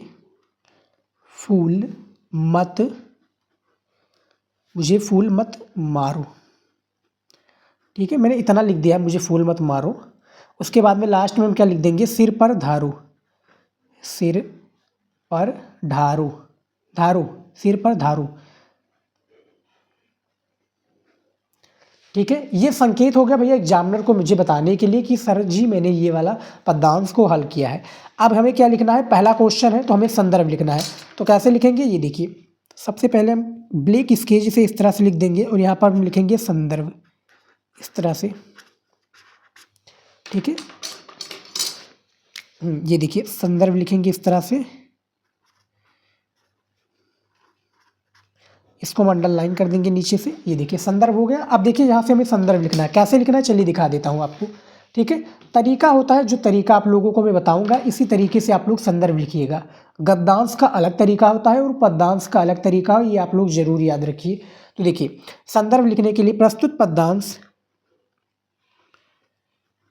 फूल मत मारो, ठीक है। मैंने इतना लिख दिया, मुझे फूल मत मारो। उसके बाद में लास्ट में हम क्या लिख देंगे, सिर पर धारू, सिर पर धारू, सिर पर धारू, ठीक है। ये संकेत हो गया भैया एग्जामिनर को मुझे बताने के लिए कि सर जी मैंने ये वाला पद्यांश को हल किया है। अब हमें क्या लिखना है, पहला क्वेश्चन है तो हमें संदर्भ लिखना है। तो कैसे लिखेंगे, ये देखिए सबसे पहले हम ब्लैक स्केच से इस तरह से लिख देंगे और यहाँ पर हम लिखेंगे संदर्भ, इस तरह से, ठीक है। ये देखिए संदर्भ लिखेंगे इस तरह से, इसको हम अंडरलाइन कर देंगे नीचे से। ये देखिए संदर्भ हो गया। अब देखिए यहाँ से हमें संदर्भ लिखना है, कैसे लिखना है चलिए दिखा देता हूँ आपको, ठीक है। तरीका होता है, जो तरीका आप लोगों को मैं बताऊंगा इसी तरीके से आप लोग संदर्भ लिखिएगा। गद्यांश का अलग तरीका होता है और पद्यांश का अलग तरीका, ये आप लोग जरूर याद रखिए। तो देखिए संदर्भ लिखने के लिए प्रस्तुत पद्यांश,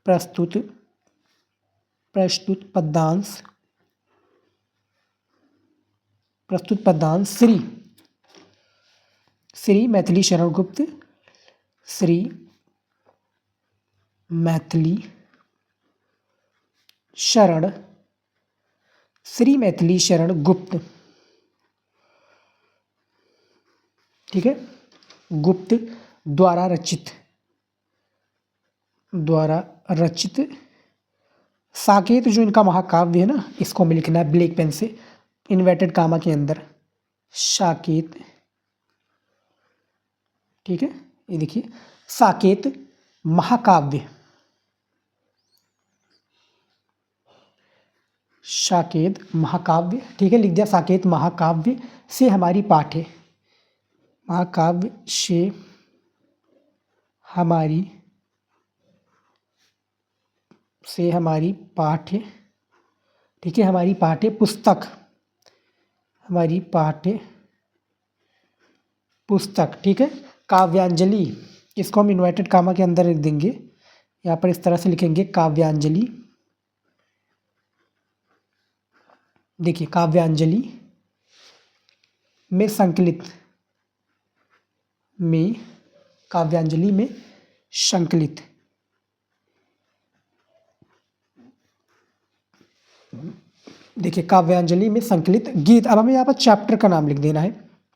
प्रस्तुत पद्यांश, प्रस्तुत पद्यांश श्री मैथिली शरण गुप्त, श्री मैथिली शरण, श्री मैथिली शरण गुप्त, ठीक है, गुप्त द्वारा रचित साकेत, जो इनका महाकाव्य है ना, इसको हमें लिखना है ब्लैक पेन से इन्वर्टेड कामा के अंदर, साकेत, ठीक है। ये देखिए साकेत महाकाव्य, साकेत महाकाव्य, ठीक है, लिख दिया साकेत महाकाव्य से हमारी पाठ है, महाकाव्य से हमारी पाठ्य, ठीक है, हमारी पाठ्य पुस्तक, हमारी पाठ्य पुस्तक, ठीक है। काव्यांजलि, इसको हम इन्वर्टेड कामा के अंदर लिख देंगे, यहाँ पर इस तरह से लिखेंगे काव्यांजलि। देखिए काव्यांजलि में संकलित, काव्यांजलि में संकलित, देखिए काव्यांजलि में संकलित गीत। अब हमें यहाँ पर चैप्टर का नाम लिख देना है,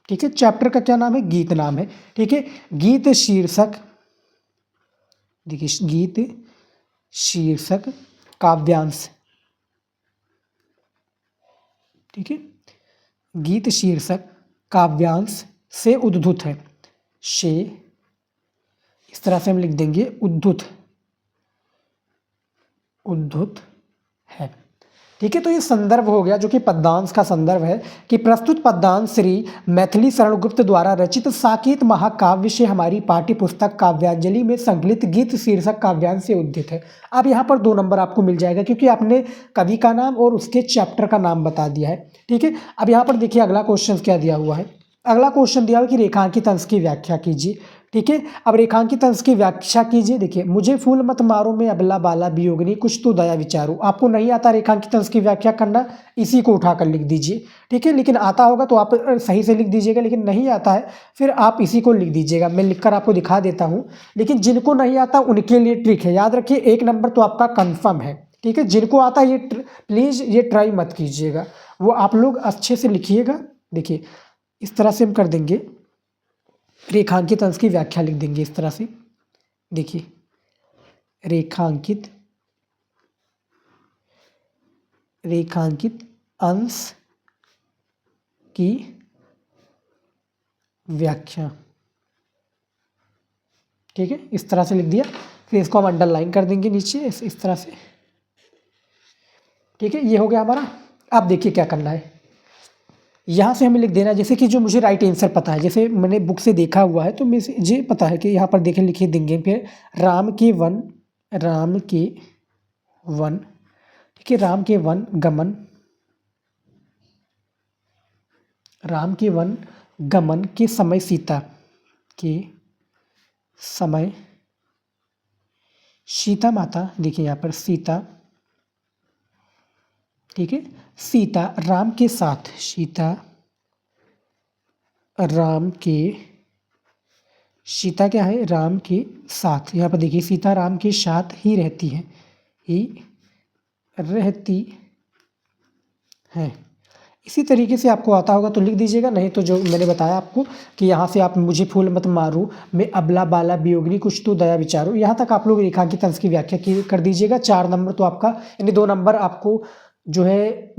ठीक है। चैप्टर का क्या नाम है, गीत नाम है, ठीक है। गीत शीर्षक, देखिए गीत शीर्षक काव्यांश, ठीक है। गीत शीर्षक काव्यांश से उद्धृत है, से इस तरह से हम लिख देंगे उद्धृत है, ठीक है। तो ये संदर्भ हो गया जो कि पद्यांश का संदर्भ है कि प्रस्तुत पद्यांश श्री मैथिली शरण गुप्त द्वारा रचित साकेत महाकाव्य से हमारी पाठ्य पुस्तक काव्यांजलि में संकलित गीत शीर्षक काव्यांश से उद्धृत है। अब यहाँ पर 2 नंबर आपको मिल जाएगा क्योंकि आपने कवि का नाम और उसके चैप्टर का नाम बता दिया है, ठीक है। अब यहाँ पर देखिए अगला क्वेश्चन क्या दिया हुआ है, अगला क्वेश्चन दिया हुआ है कि रेखांकित अंश की व्याख्या कीजिए, ठीक है। अब रेखांकित अंश की व्याख्या कीजिए। देखिए मुझे फूल मत मारो में अबला बाला वियोगिनी, कुछ तो दया विचारो। आपको नहीं आता रेखांकित अंश की व्याख्या करना, इसी को उठाकर लिख दीजिए, ठीक है। लेकिन आता होगा तो आप सही से लिख दीजिएगा, लेकिन नहीं आता है फिर आप इसी को लिख दीजिएगा। मैं लिखकर आपको दिखा देता हूँ, लेकिन जिनको नहीं आता उनके लिए ट्रिक है, याद रखिए 1 नंबर तो आपका कन्फर्म है, ठीक है। जिनको आता है ये प्लीज़ ये ट्राई मत कीजिएगा, वो आप लोग अच्छे से लिखिएगा। देखिए इस तरह से हम कर देंगे, रेखांकित अंश की व्याख्या लिख देंगे इस तरह से। देखिए रेखांकित अंश की व्याख्या, ठीक है, इस तरह से लिख दिया। फिर इसको हम अंडरलाइन कर देंगे नीचे इस तरह से, ठीक है। ये हो गया हमारा। अब देखिए क्या करना है, यहाँ से हमें लिख देना है जैसे कि जो मुझे राइट आंसर पता है, जैसे मैंने बुक से देखा हुआ है तो मुझे पता है कि यहाँ पर देखें लिखे देंगे फिर राम के वन, ठीक है, राम के वन गमन के समय सीता माता, देखिए यहाँ पर सीता, ठीक है, सीता राम के साथ, सीता क्या है, राम के साथ। यहाँ पर देखिए सीता राम के साथ ही रहती है, इसी तरीके से आपको आता होगा तो लिख दीजिएगा, नहीं तो जो मैंने बताया आपको कि यहाँ से आप मुझे फूल मत मारो मैं अबला बाला वियोगिनी, कुछ तो दया विचारो, यहाँ तक आप लोग रेखांकित अंश की व्याख्या कर दीजिएगा। 4 नंबर तो आपका, यानी 2 नंबर आपको जो है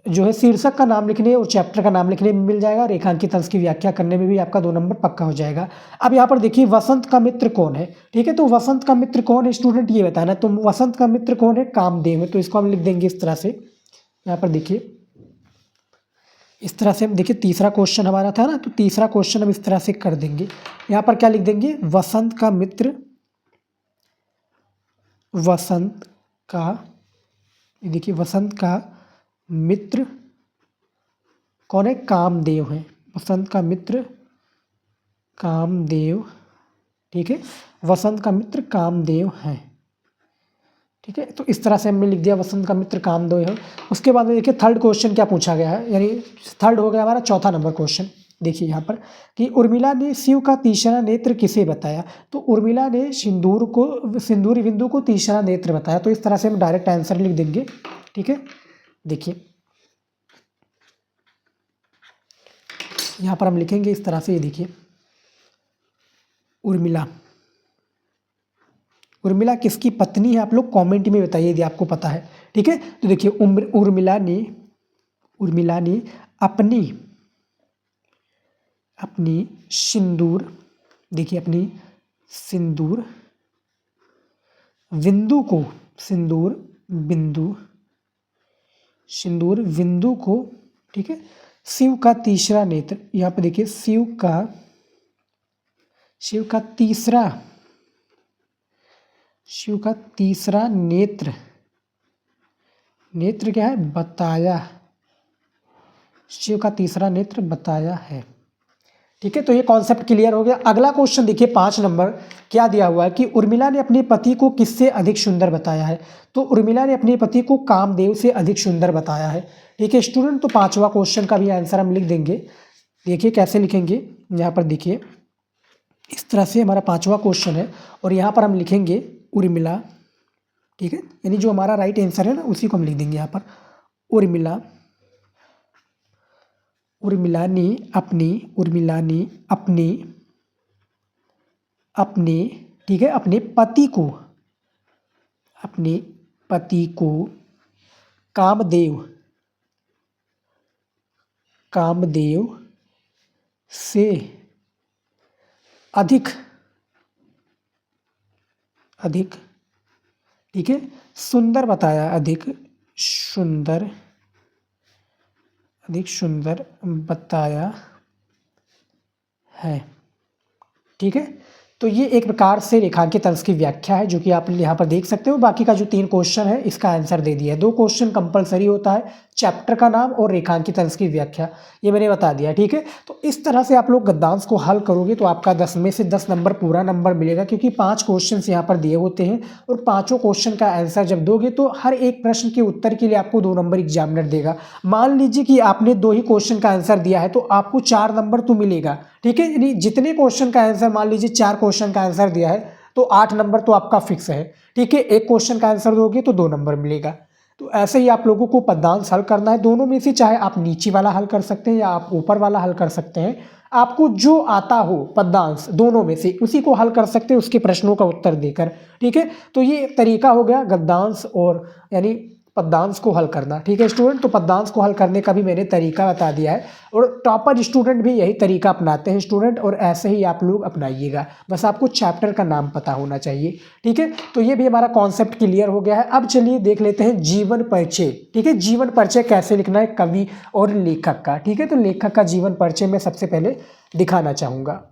जो है शीर्षक का नाम लिखने और चैप्टर का नाम लिखने में मिल जाएगा, रेखांकित अंश की व्याख्या करने में भी आपका 2 नंबर पक्का हो जाएगा। अब यहाँ पर देखिए वसंत का मित्र कौन है, ठीक है, तो वसंत का मित्र कौन है स्टूडेंट ये बताना है। तो वसंत का मित्र कौन है, कामदेव है, तो इसको हम लिख देंगे इस तरह से। यहाँ पर देखिए इस तरह से हम देखिए तीसरा क्वेश्चन हमारा था ना, तो तीसरा क्वेश्चन हम इस तरह से कर देंगे। यहाँ पर क्या लिख देंगे, वसंत का मित्र, वसंत का, देखिए वसंत का मित्र कौन है, कामदेव है, वसंत का मित्र कामदेव, ठीक है, वसंत का मित्र कामदेव है, ठीक है। तो इस तरह से हमने लिख दिया वसंत का मित्र कामदेव है। उसके बाद में देखिए थर्ड क्वेश्चन क्या पूछा गया है, यानी थर्ड हो गया हमारा चौथा नंबर क्वेश्चन। देखिए यहाँ पर कि उर्मिला ने शिव का तीसरा नेत्र किसे बताया, तो उर्मिला ने सिंदूरी बिंदु को तीसरा नेत्र बताया। तो इस तरह से हम डायरेक्ट आंसर लिख देंगे, ठीक है। देखिए यहाँ पर हम लिखेंगे इस तरह से, ये देखिए उर्मिला, उर्मिला किसकी पत्नी है, आप लोग कमेंट में बताइए यदि आपको पता है, ठीक है। तो देखिए उर्मिला ने अपनी सिंदूर, देखिए अपनी सिंदूर बिंदु को, ठीक है, शिव का तीसरा नेत्र, यहाँ पे देखिए शिव का तीसरा नेत्र क्या है, बताया, शिव का तीसरा नेत्र बताया है, ठीक है। तो ये कॉन्सेप्ट क्लियर हो गया। अगला क्वेश्चन देखिए 5 नंबर क्या दिया हुआ है कि उर्मिला ने अपने पति को किससे अधिक सुंदर बताया है, तो उर्मिला ने अपने पति को कामदेव से अधिक सुंदर बताया है, ठीक है स्टूडेंट। तो 5वां क्वेश्चन का भी आंसर हम लिख देंगे। देखिए कैसे लिखेंगे, यहाँ पर देखिए इस तरह से हमारा 5वां क्वेश्चन है और यहाँ पर हम लिखेंगे उर्मिला, ठीक है, यानी जो हमारा राइट आंसर है ना उसी को हम लिख देंगे यहाँ पर। उर्मिला ने अपने ठीक है अपने पति को कामदेव से अधिक, ठीक है, सुंदर बताया, अधिक सुंदर बताया है, ठीक है। तो ये एक प्रकार से रेखांकित अंश की व्याख्या है जो कि आप यहाँ पर देख सकते हो। बाकी का जो 3 क्वेश्चन है इसका आंसर दे दिया है। 2 क्वेश्चन कंपलसरी होता है, चैप्टर का नाम और रेखांकित अंश की व्याख्या, ये मैंने बता दिया, ठीक है। तो इस तरह से आप लोग गद्यांश को हल करोगे तो आपका 10 में से 10 नंबर पूरा नंबर मिलेगा, क्योंकि 5 क्वेश्चन यहाँ पर दिए होते हैं और 5 क्वेश्चन का आंसर जब दोगे तो हर एक प्रश्न के उत्तर के लिए आपको 2 नंबर एग्जामिनर देगा। मान लीजिए कि आपने 2 ही क्वेश्चन का आंसर दिया है तो आपको 4 नंबर तो मिलेगा, ठीक है। यानी जितने क्वेश्चन का आंसर, मान लीजिए 4 क्वेश्चन का आंसर दिया है तो 8 नंबर तो आपका फिक्स है, ठीक है। एक क्वेश्चन का आंसर दोगे तो 2 नंबर मिलेगा। तो ऐसे ही आप लोगों को पद्यांश हल करना है, दोनों में से चाहे आप नीचे वाला हल कर सकते हैं या आप ऊपर वाला हल कर सकते हैं। आपको जो आता हो पद्यांश दोनों में से उसी को हल कर सकते हैं उसके प्रश्नों का उत्तर देकर, ठीक है। तो ये तरीका हो गया गद्यांश और यानी पद्यांश को हल करना, ठीक है स्टूडेंट। तो पद्यांश को हल करने का भी मैंने तरीका बता दिया है और टॉपर स्टूडेंट भी यही तरीका अपनाते हैं स्टूडेंट, और ऐसे ही आप लोग अपनाइएगा, बस आपको चैप्टर का नाम पता होना चाहिए, ठीक है। तो ये भी हमारा कॉन्सेप्ट क्लियर हो गया है। अब चलिए देख लेते हैं जीवन परिचय, ठीक है। जीवन परिचय कैसे लिखना है कवि और लेखक का, ठीक है। तो लेखक का जीवन परिचय मैं सबसे पहले दिखाना चाहूँगा।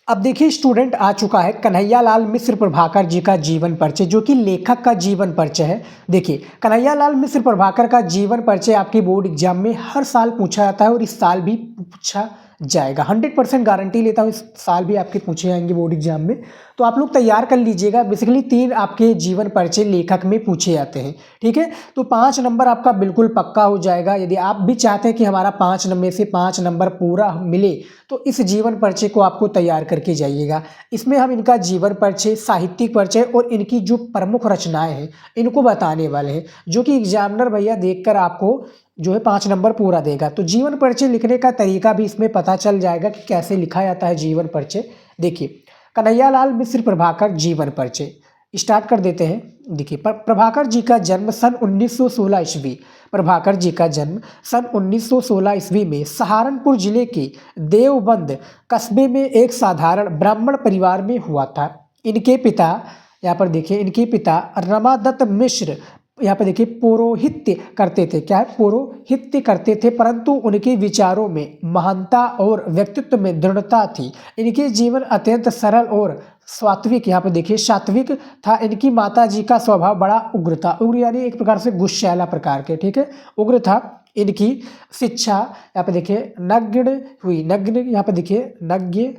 अब देखिए स्टूडेंट आ चुका है कन्हैयालाल मिश्र प्रभाकर जी का जीवन परिचय, जो कि लेखक का जीवन परिचय है। देखिए कन्हैयालाल मिश्र प्रभाकर का जीवन परिचय आपकी बोर्ड एग्जाम में हर साल पूछा जाता है और इस साल भी पूछा जाएगा। 100% गारंटी लेता हूँ इस साल भी आपके पूछे जाएंगे बोर्ड एग्जाम में, तो आप लोग तैयार कर लीजिएगा। बेसिकली 3 आपके जीवन परिचय लेखक में पूछे जाते हैं, ठीक है। तो 5 नंबर आपका बिल्कुल पक्का हो जाएगा। यदि आप भी चाहते हैं कि हमारा 5 नंबर में से 5 नंबर पूरा मिले तो इस जीवन परिचय को आपको तैयार करके जाइएगा। इसमें हम इनका जीवन परिचय, साहित्यिक परिचय और इनकी जो प्रमुख रचनाएं हैं इनको बताने वाले हैं, जो कि एग्जामिनर भैया देखकर आपको जो है 5 नंबर पूरा देगा। तो जीवन परिचय लिखने का तरीका भी इसमें पता चल जाएगा कि कैसे लिखा जाता है जीवन परिचय। देखिए कन्हैयालाल मिश्र प्रभाकर जीवन परिचय, स्टार्ट कर देते हैं। देखिए, प्रभाकर जी का जन्म सन 1916 ईस्वी, प्रभाकर जी का जन्म सन 1916 ईस्वी में सहारनपुर जिले के देवबंद कस्बे में एक साधारण ब्राह्मण परिवार में हुआ था। इनके पिता, यहाँ पर देखिए, इनके पिता रमादत्त मिश्र यहाँ पे देखिए पौरोहित्य करते थे। क्या है? पौरोहित्य करते थे, परंतु उनके विचारों में महानता और व्यक्तित्व में दृढ़ता थी। इनके जीवन अत्यंत सरल और सात्विक, यहाँ पे देखिए सात्विक था। इनकी माता जी का स्वभाव बड़ा उग्र था। उग्र यानी एक प्रकार से गुस्सैला प्रकार के, ठीक है, उग्र था। इनकी शिक्षा यहाँ पे देखिए नग्न यहाँ पे देखिए नग्न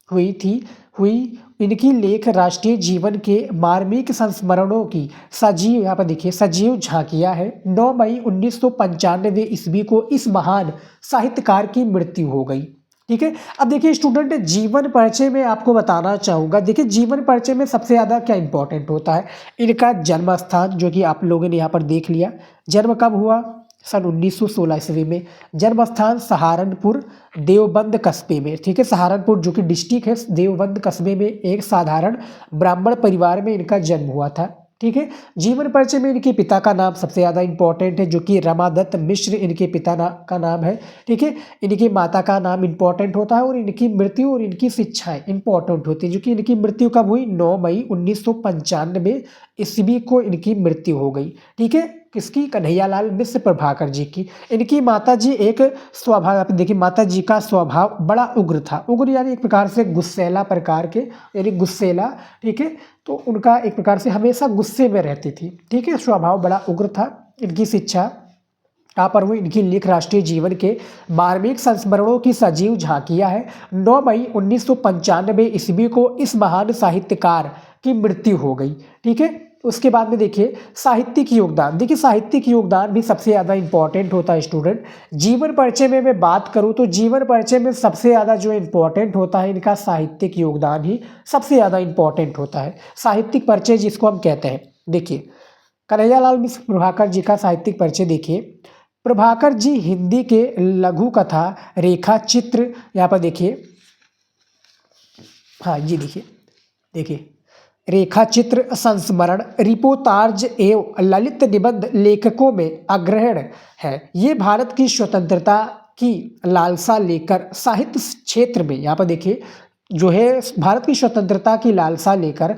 हुई। इनकी लेख राष्ट्रीय जीवन के मार्मिक संस्मरणों की सजीव, यहाँ पर देखिए सजीव झांकियाँ है। 9 मई 1995 ईस्वी को इस महान साहित्यकार की मृत्यु हो गई। ठीक है, अब देखिए स्टूडेंट, जीवन परिचय में आपको बताना चाहूँगा। देखिए, जीवन परिचय में सबसे ज़्यादा क्या इंपॉर्टेंट होता है? इनका जन्म स्थान, जो कि आप लोगों ने यहाँ पर देख लिया। जन्म कब हुआ? सन 1916 ईस्वी में। जन्म स्थान सहारनपुर देवबंद कस्बे में। ठीक है, सहारनपुर जो कि डिस्ट्रिक्ट है, देवबंद कस्बे में एक साधारण ब्राह्मण परिवार में इनका जन्म हुआ था। ठीक है, जीवन परिचय में इनके पिता का नाम सबसे ज़्यादा इंपॉर्टेंट है, जो कि रमादत्त मिश्र इनके पिता का नाम है। ठीक है, इनकी माता का नाम इंपॉर्टेंट होता है और इनकी मृत्यु और इनकी शिक्षाएं इंपॉर्टेंट होती है, जो कि इनकी मृत्यु कब हुई? 9 मई 1995 ईस्वी को इनकी मृत्यु हो गई। ठीक है, किसकी? कन्हैयालाल मिश्र प्रभाकर जी की। इनकी माता जी एक स्वभाव, आप देखिए माता जी का स्वभाव बड़ा उग्र था। उग्र यानी एक प्रकार से गुस्सैला प्रकार के, यानी गुस्सैला। ठीक है, तो उनका एक प्रकार से हमेशा गुस्से में रहती थी। ठीक है, स्वभाव बड़ा उग्र था। इनकी शिक्षा यहाँ पर वो इनकी लेख राष्ट्रीय जीवन के मार्मिक संस्मरणों की सजीव झांकियाँ है। 9 मई 1995 ईस्वी को इस महान साहित्यकार की मृत्यु हो गई। ठीक है, उसके बाद में देखिए साहित्यिक योगदान। देखिए, साहित्यिक योगदान भी सबसे ज़्यादा इंपॉर्टेंट होता है स्टूडेंट। जीवन परिचय में मैं बात करूँ तो जीवन परिचय में सबसे ज़्यादा जो इंपॉर्टेंट होता है, इनका साहित्यिक योगदान ही सबसे ज़्यादा इंपॉर्टेंट होता है। साहित्यिक परिचय जिसको हम कहते हैं। देखिए, कन्हैयालाल मिश्र प्रभाकर जी का साहित्यिक परिचय देखिए। प्रभाकर जी हिंदी के लघु कथा, रेखा चित्र, यहाँ पर देखिए, हाँ जी, देखिए रेखा चित्र, संस्मरण, रिपोर्ताज एवं ललित निबंध लेखकों में अग्रहण है। ये भारत की स्वतंत्रता की लालसा लेकर साहित्य क्षेत्र में, यहाँ पर देखिए जो है भारत की स्वतंत्रता की लालसा लेकर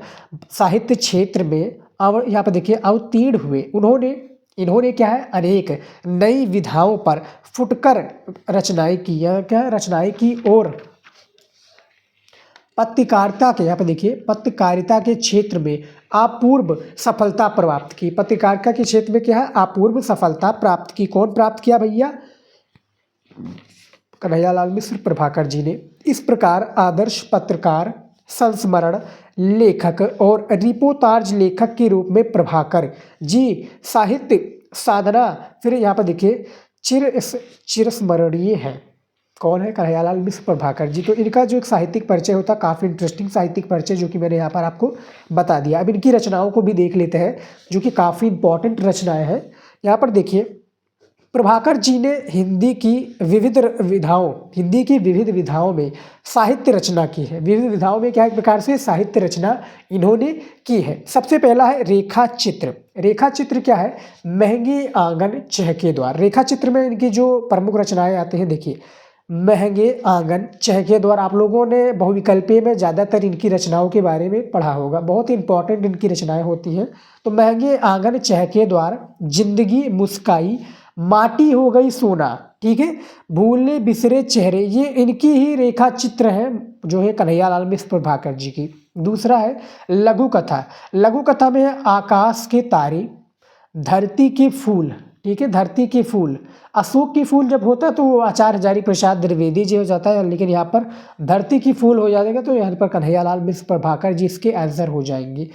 साहित्य क्षेत्र में यहाँ पर देखिए अवतीर्ण हुए। इन्होंने क्या है? अनेक नई विधाओं पर फुटकर रचनाएं की। क्या रचनाएं की? और पत्रकारिता के, यहाँ पे देखिए पत्रकारिता के क्षेत्र में अपूर्व सफलता प्राप्त की। पत्रकारिता के क्षेत्र में क्या है? अपूर्व सफलता प्राप्त की। कौन प्राप्त किया भैया? कन्हैयालाल मिश्र प्रभाकर जी ने। इस प्रकार आदर्श पत्रकार, संस्मरण लेखक और रिपोर्टाज लेखक के रूप में प्रभाकर जी साहित्य साधना, फिर यहाँ पर देखिए चिरस्मरणीय है। कौन है? कन्हैयालाल मिश्र प्रभाकर जी। तो इनका जो एक साहित्यिक परिचय होता है, काफ़ी इंटरेस्टिंग साहित्यिक परिचय, जो कि मैंने यहाँ पर आपको बता दिया। अब इनकी रचनाओं को भी देख लेते हैं, जो कि काफ़ी इंपॉर्टेंट रचनाएं हैं। यहाँ पर देखिए, प्रभाकर जी ने हिंदी की विविध विधाओं में साहित्य रचना की है। विविध विधाओं में क्या एक प्रकार से साहित्य रचना इन्होंने की है। सबसे पहला है रेखा चित्र। रेखा चित्र क्या है? महंगे आंगन चहके द्वार। रेखा चित्र में इनकी जो प्रमुख रचनाएं आते हैं, देखिए महंगे आंगन चहके द्वार। आप लोगों ने बहुविकल्पीय में ज़्यादातर इनकी रचनाओं के बारे में पढ़ा होगा, बहुत ही इंपॉर्टेंट इनकी रचनाएं होती हैं। तो महंगे आंगन चहके द्वार, जिंदगी मुस्काई, माटी हो गई सोना, ठीक है, भूलने बिसरे चेहरे, ये इनकी ही रेखा चित्र है, जो है कन्हैयालाल मिश्र प्रभाकर जी की। दूसरा है लघु कथा। लघु कथा में है आकाश के तारे, धरती के फूल, ठीक है, धरती के फूल। अशोक की फूल जब होता है तो वो आचार्य हजारी प्रसाद द्विवेदी जी हो जाता है, लेकिन यहाँ पर धरती की फूल हो जाएगा, तो यहाँ पर कन्हैयालाल मिश्र प्रभाकर जी इसके आंसर हो जाएंगे।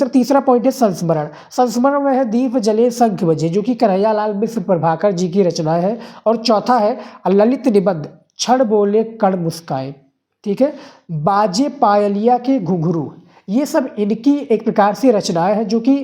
तीसरा पॉइंट है संस्मरण। संस्मरण में है दीप जले शंख बजे, जो कि कन्हैयालाल मिश्र प्रभाकर जी की रचना है। और चौथा है ललित निबंध, क्षण बोले कण मुस्काए, ठीक है, बाजे पायलिया के घुंघरू। ये सब इनकी एक प्रकार से रचनाएं हैं, जो कि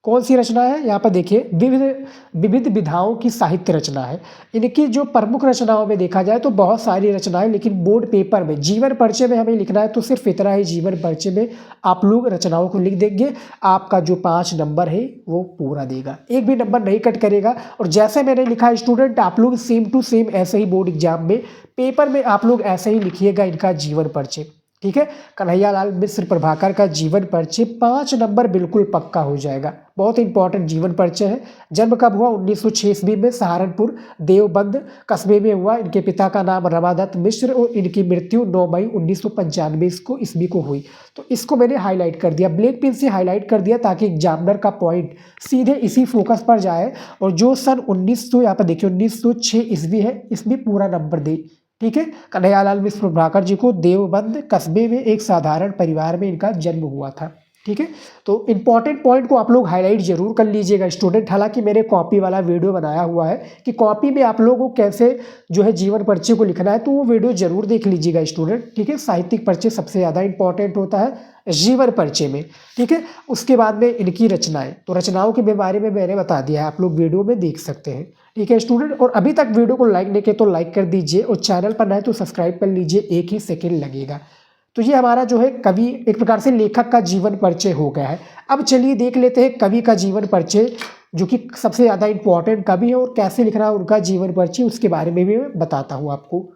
कौन सी रचना है, यहाँ पर देखिए विविध विविध विधाओं की साहित्य रचना है। इनकी जो प्रमुख रचनाओं में देखा जाए तो बहुत सारी रचनाएं, लेकिन बोर्ड पेपर में जीवन परिचय में हमें लिखना है तो सिर्फ इतना ही, जीवन परिचय में आप लोग रचनाओं को लिख देंगे, आपका जो 5 नंबर है वो पूरा देगा, एक भी नंबर नहीं कट करेगा। और जैसे मैंने लिखा स्टूडेंट, आप लोग सेम टू सेम ऐसे ही बोर्ड एग्जाम में पेपर में आप लोग ऐसे ही लिखिएगा इनका जीवन परिचय, ठीक है। कन्हैयालाल मिश्र प्रभाकर का जीवन परिचय 5 नंबर बिल्कुल पक्का हो जाएगा। बहुत इंपॉर्टेंट जीवन परिचय है। जन्म कब हुआ, 1906 ईस्वी में सहारनपुर देवबंद कस्बे में हुआ। इनके पिता का नाम रमादत्त मिश्र और इनकी मृत्यु 9 मई 1995 को ईस्वी को हुई। तो इसको मैंने हाईलाइट कर दिया, ब्लैक पेन से हाईलाइट कर दिया ताकि एग्जामिनर का पॉइंट सीधे इसी फोकस पर जाए और जो सन 1900 यहाँ पर देखिए 1906 ईस्वी है इसमें पूरा नंबर दे, ठीक है। कन्हैयालाल मिश्र प्रभाकर जी को देवबंद कस्बे में एक साधारण परिवार में इनका जन्म हुआ था, ठीक है। तो इंपॉर्टेंट पॉइंट को आप लोग हाईलाइट जरूर कर लीजिएगा स्टूडेंट। हालांकि मैंने कॉपी वाला वीडियो बनाया हुआ है कि कॉपी में आप लोगों को कैसे जो है जीवन परिचय को लिखना है, तो वो वीडियो जरूर देख लीजिएगा स्टूडेंट, ठीक है। साहित्यिक परिचय सबसे ज़्यादा इंपॉर्टेंट होता है जीवन परिचय में, ठीक है। उसके बाद में इनकी रचनाएं, तो रचनाओं के बारे में मैंने बता दिया है, आप लोग वीडियो में देख सकते हैं, ठीक है स्टूडेंट। और अभी तक वीडियो को लाइक नहीं किया तो लाइक कर दीजिए और चैनल पर नए तो सब्सक्राइब कर लीजिए, एक ही सेकंड लगेगा। तो ये हमारा जो है कवि, एक प्रकार से लेखक का जीवन परिचय हो गया है। अब चलिए देख लेते हैं कवि का जीवन परिचय, जो कि सबसे ज़्यादा इंपॉर्टेंट कवि है और कैसे लिखना है उनका जीवन परिचय, उसके बारे में भी मैं बताता हूँ आपको।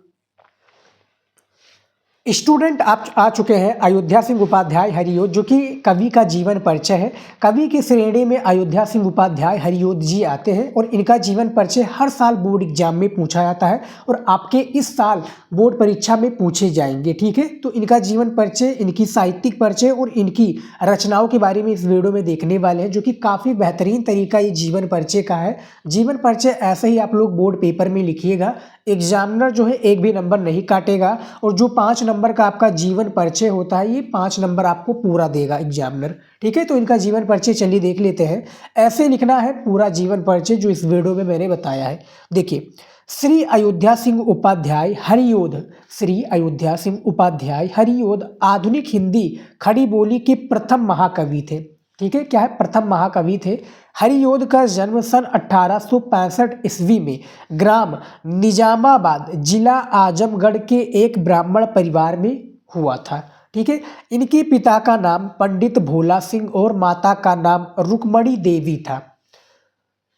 स्टूडेंट आप आ चुके हैं अयोध्या सिंह उपाध्याय हरिओद, जो कि कवि का जीवन परिचय है। कवि की श्रेणी में अयोध्या सिंह उपाध्याय हरिओद जी आते हैं और इनका जीवन परिचय हर साल बोर्ड एग्जाम में पूछा जाता है और आपके इस साल बोर्ड परीक्षा में पूछे जाएंगे, ठीक है। तो इनका जीवन परिचय, इनकी साहित्यिक परिचय और इनकी रचनाओं के बारे में इस वीडियो में देखने वाले हैं, जो कि काफ़ी बेहतरीन तरीका ये जीवन परिचय का है। जीवन परिचय ऐसे ही आप लोग बोर्ड पेपर में लिखिएगा, एग्जामिनर जो है एक भी नंबर नहीं काटेगा और जो 5 नंबर का आपका जीवन परिचय होता है ये 5 नंबर आपको पूरा देगा एग्जामिनर, ठीक है। तो इनका जीवन परिचय चलिए देख लेते हैं। ऐसे लिखना है पूरा जीवन परिचय जो इस वीडियो में मैंने बताया है। देखिए, श्री अयोध्या सिंह उपाध्याय हरिओद, श्री अयोध्या सिंह उपाध्याय हरिओद आधुनिक हिंदी खड़ी बोली के प्रथम महाकवि थे, ठीक है। क्या है, प्रथम महाकवि थे। हरिओद का जन्म सन 1865 ईस्वी में ग्राम निजामाबाद जिला आजमगढ़ के एक ब्राह्मण परिवार में हुआ था, ठीक है। इनके पिता का नाम पंडित भोला सिंह और माता का नाम रुक्मणी देवी था।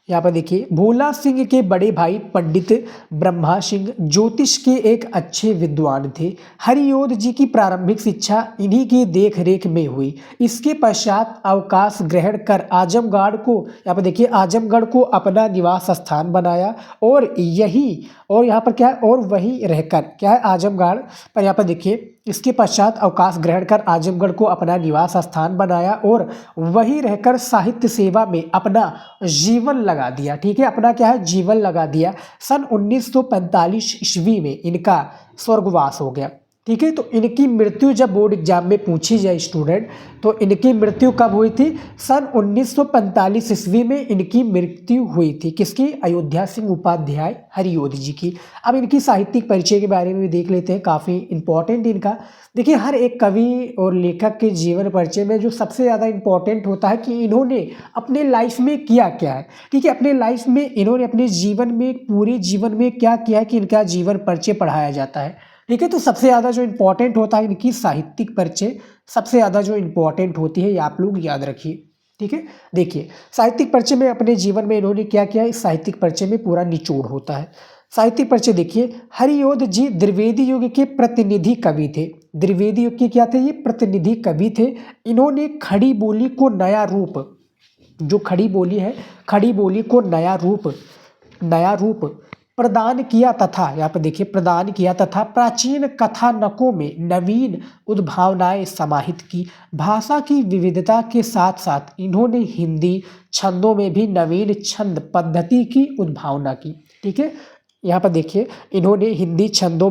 यहाँ पर देखिए, भोला सिंह के बड़े भाई पंडित ब्रह्मा सिंह ज्योतिष के एक अच्छे विद्वान थे। हरिओद जी की प्रारंभिक शिक्षा इन्हीं की देख रेख में हुई। इसके पश्चात अवकाश ग्रहण कर आजमगढ़ को, यहाँ पर देखिए, आजमगढ़ को अपना निवास स्थान बनाया और यहाँ पर क्या है, और वहीं रहकर क्या है, आजमगढ़ पर यहाँ पर देखिए, इसके पश्चात अवकाश ग्रहण कर आजमगढ़ को अपना निवास स्थान बनाया और वहीं रहकर साहित्य सेवा में अपना जीवन लगा दिया, ठीक है। अपना क्या है, जीवन लगा दिया। सन 1945 ईस्वी में इनका स्वर्गवास हो गया, ठीक है। तो इनकी मृत्यु जब बोर्ड एग्जाम में पूछी जाए स्टूडेंट, तो इनकी मृत्यु कब हुई थी, सन 1945 ईस्वी में इनकी मृत्यु हुई थी। किसकी, अयोध्या सिंह उपाध्याय हरिओद जी की। अब इनकी साहित्यिक परिचय के बारे में भी देख लेते हैं, काफ़ी इंपॉर्टेंट इनका। देखिए, हर एक कवि और लेखक के जीवन परिचय में जो सबसे ज़्यादा इंपॉर्टेंट होता है कि इन्होंने अपने लाइफ में किया क्या है, ठीक है। अपने लाइफ में इन्होंने अपने जीवन में, पूरे जीवन में क्या किया है कि इनका जीवन परिचय पढ़ाया जाता है, ठीक है। तो सबसे ज़्यादा जो इम्पोर्टेंट होता है इनकी साहित्यिक परिचय, सबसे ज़्यादा जो इम्पोर्टेंट होती है, ये आप लोग याद रखिए, ठीक है। देखिए, साहित्यिक परिचय में अपने जीवन में इन्होंने क्या किया, इस साहित्यिक परिचय में पूरा निचोड़ होता है। साहित्यिक परिचय देखिए, हरिओद जी द्विवेदी युग के प्रतिनिधि कवि थे। द्विवेदी युग के क्या थे, ये प्रतिनिधि कवि थे। इन्होंने खड़ी बोली को नया रूप, जो खड़ी बोली है, खड़ी बोली को नया रूप प्रदान किया तथा, यहाँ पर देखिए, प्रदान किया तथा प्राचीन कथानकों में नवीन उद्भावनाएं समाहित की। भाषा की विविधता के साथ साथ इन्होंने हिंदी छंदों में भी नवीन छंद पद्धति की उद्भावना की, ठीक है। यहाँ पर देखिए, इन्होंने हिंदी छंदों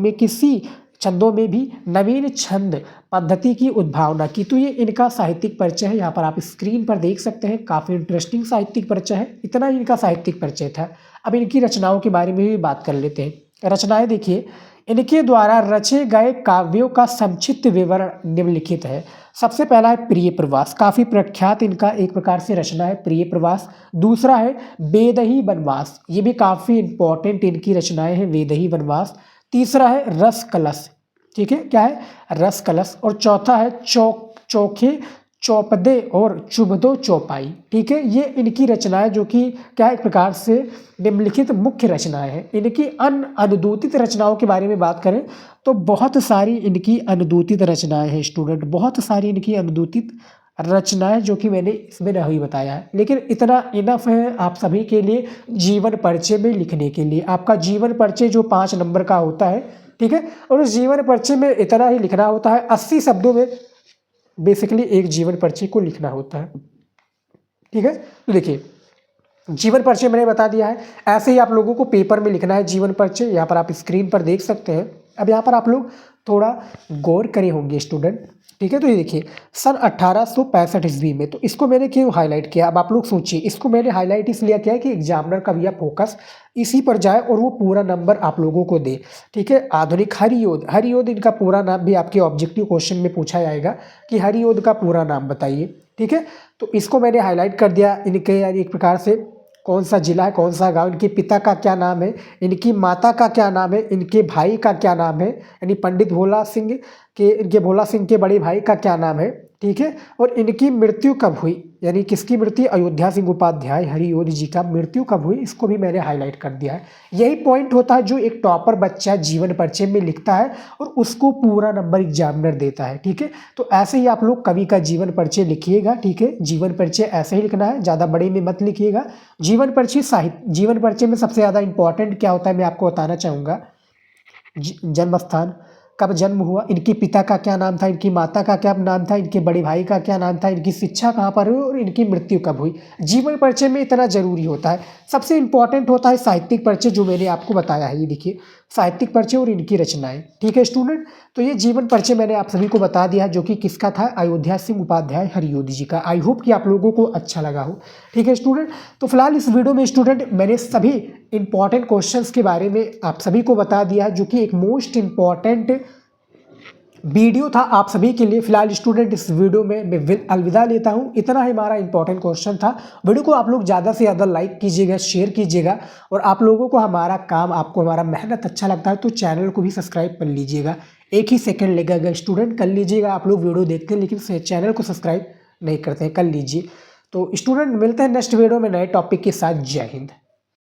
में भी नवीन छंद पद्धति की उद्भावना की। तो ये इनका साहित्यिक परिचय है, यहाँ पर आप स्क्रीन पर देख सकते हैं। काफ़ी इंटरेस्टिंग साहित्यिक परिचय है, इतना ही इनका साहित्यिक परिचय था। अब इनकी रचनाओं के बारे में भी बात कर लेते हैं। रचनाएं देखिए, इनके द्वारा रचे गए काव्यों का संक्षिप्त विवरण निम्नलिखित है। सबसे पहला है प्रिय प्रवास, काफ़ी प्रख्यात इनका एक प्रकार से रचना है प्रिय प्रवास। दूसरा है वेदही वनवास, ये भी काफ़ी इंपॉर्टेंट इनकी रचनाएं हैं वेदही वनवास। तीसरा है रस कलश, ठीक है, क्या है, रस कलश। और चौथा है चौखे चौपदे और चुभदो चौपाई, ठीक है। ये इनकी रचनाएं जो कि क्या एक प्रकार से निम्नलिखित मुख्य रचनाएं हैं। इनकी अनुदूतित रचनाओं के बारे में बात करें तो बहुत सारी इनकी अनुदूतित रचनाएं हैं स्टूडेंट, बहुत सारी इनकी अनुदूतित रचनाएं जो कि मैंने इसमें नहीं बताया है, लेकिन इतना इनफ है आप सभी के लिए जीवन परिचय में लिखने के लिए। आपका जीवन परिचय जो 5 नंबर का होता है, ठीक है, और उस जीवन परिचय में इतना ही लिखना होता है, 80 शब्दों में बेसिकली एक जीवन परिचय को लिखना होता है, ठीक है। तो देखिए जीवन परिचय मैंने बता दिया है, ऐसे ही आप लोगों को पेपर में लिखना है जीवन परिचय। यहाँ पर आप स्क्रीन पर देख सकते हैं। अब यहाँ पर आप लोग थोड़ा गौर करे होंगे स्टूडेंट, ठीक है। तो ये देखिए सन 1865 ईस्वी में, तो इसको मैंने क्यों हाईलाइट किया, अब आप लोग सोचिए। इसको मैंने हाईलाइट इसलिए किया कि एग्जामिनर का भी फोकस इसी पर जाए और वो पूरा नंबर आप लोगों को दे, ठीक है। आधुनिक हरियोध, हरियोध इनका पूरा नाम भी आपके ऑब्जेक्टिव क्वेश्चन में पूछा जाएगा कि हरियोध का पूरा नाम बताइए, ठीक है। तो इसको मैंने हाईलाइट कर दिया। इनके एक प्रकार से कौन सा जिला है, कौन सा गांव, इनके पिता का क्या नाम है, इनकी माता का क्या नाम है, इनके भाई का क्या नाम है, यानी पंडित भोला सिंह के, इनके भोला सिंह के बड़े भाई का क्या नाम है, ठीक है। और इनकी मृत्यु कब हुई, यानी किसकी मृत्यु, अयोध्या सिंह उपाध्याय हरियोध जी का मृत्यु कब हुई, इसको भी मैंने हाईलाइट कर दिया है। यही पॉइंट होता है जो एक टॉपर बच्चा जीवन परिचय में लिखता है और उसको पूरा नंबर एग्जामिनर देता है, ठीक है। तो ऐसे ही आप लोग कवि का जीवन परिचय लिखिएगा, ठीक है। जीवन परिचय ऐसे ही लिखना है, ज़्यादा बड़े में मत लिखिएगा। जीवन परिचय साहित्य, जीवन परिचय में सबसे ज़्यादा इंपॉर्टेंट क्या होता है मैं आपको बताना चाहूँगा। जन्म स्थान, कब जन्म हुआ, इनके पिता का क्या नाम था, इनकी माता का क्या नाम था, इनके बड़े भाई का क्या नाम था, इनकी शिक्षा कहाँ पर हुई और इनकी मृत्यु कब हुई। जीवन परिचय में इतना जरूरी होता है। सबसे इंपॉर्टेंट होता है साहित्यिक परिचय जो मैंने आपको बताया है, ये देखिए साहित्यिक परिचय और इनकी रचनाएं, ठीक है स्टूडेंट। तो ये जीवन परिचय मैंने आप सभी को बता दिया जो कि किसका था, अयोध्या सिंह उपाध्याय हरियोध जी का। आई होप कि आप लोगों को अच्छा लगा हो, ठीक है स्टूडेंट। तो फिलहाल इस वीडियो में स्टूडेंट मैंने सभी इंपॉर्टेंट क्वेश्चंस के बारे में आप सभी को बता दिया है जो कि एक मोस्ट इंपॉर्टेंट वीडियो था आप सभी के लिए। फिलहाल स्टूडेंट इस वीडियो में मैं अलविदा लेता हूं। इतना ही हमारा इंपॉर्टेंट क्वेश्चन था। वीडियो को आप लोग ज़्यादा से ज़्यादा लाइक कीजिएगा, शेयर कीजिएगा, और आप लोगों को हमारा काम, आपको हमारा मेहनत अच्छा लगता है तो चैनल को भी सब्सक्राइब कर लीजिएगा। एक ही सेकंड लगेगा स्टूडेंट, कर लीजिएगा। आप लोग वीडियो देखते हैं लेकिन चैनल को सब्सक्राइब नहीं करते हैं, कर लीजिए। तो स्टूडेंट मिलते हैं नेक्स्ट वीडियो में नए टॉपिक के साथ। जय हिंद।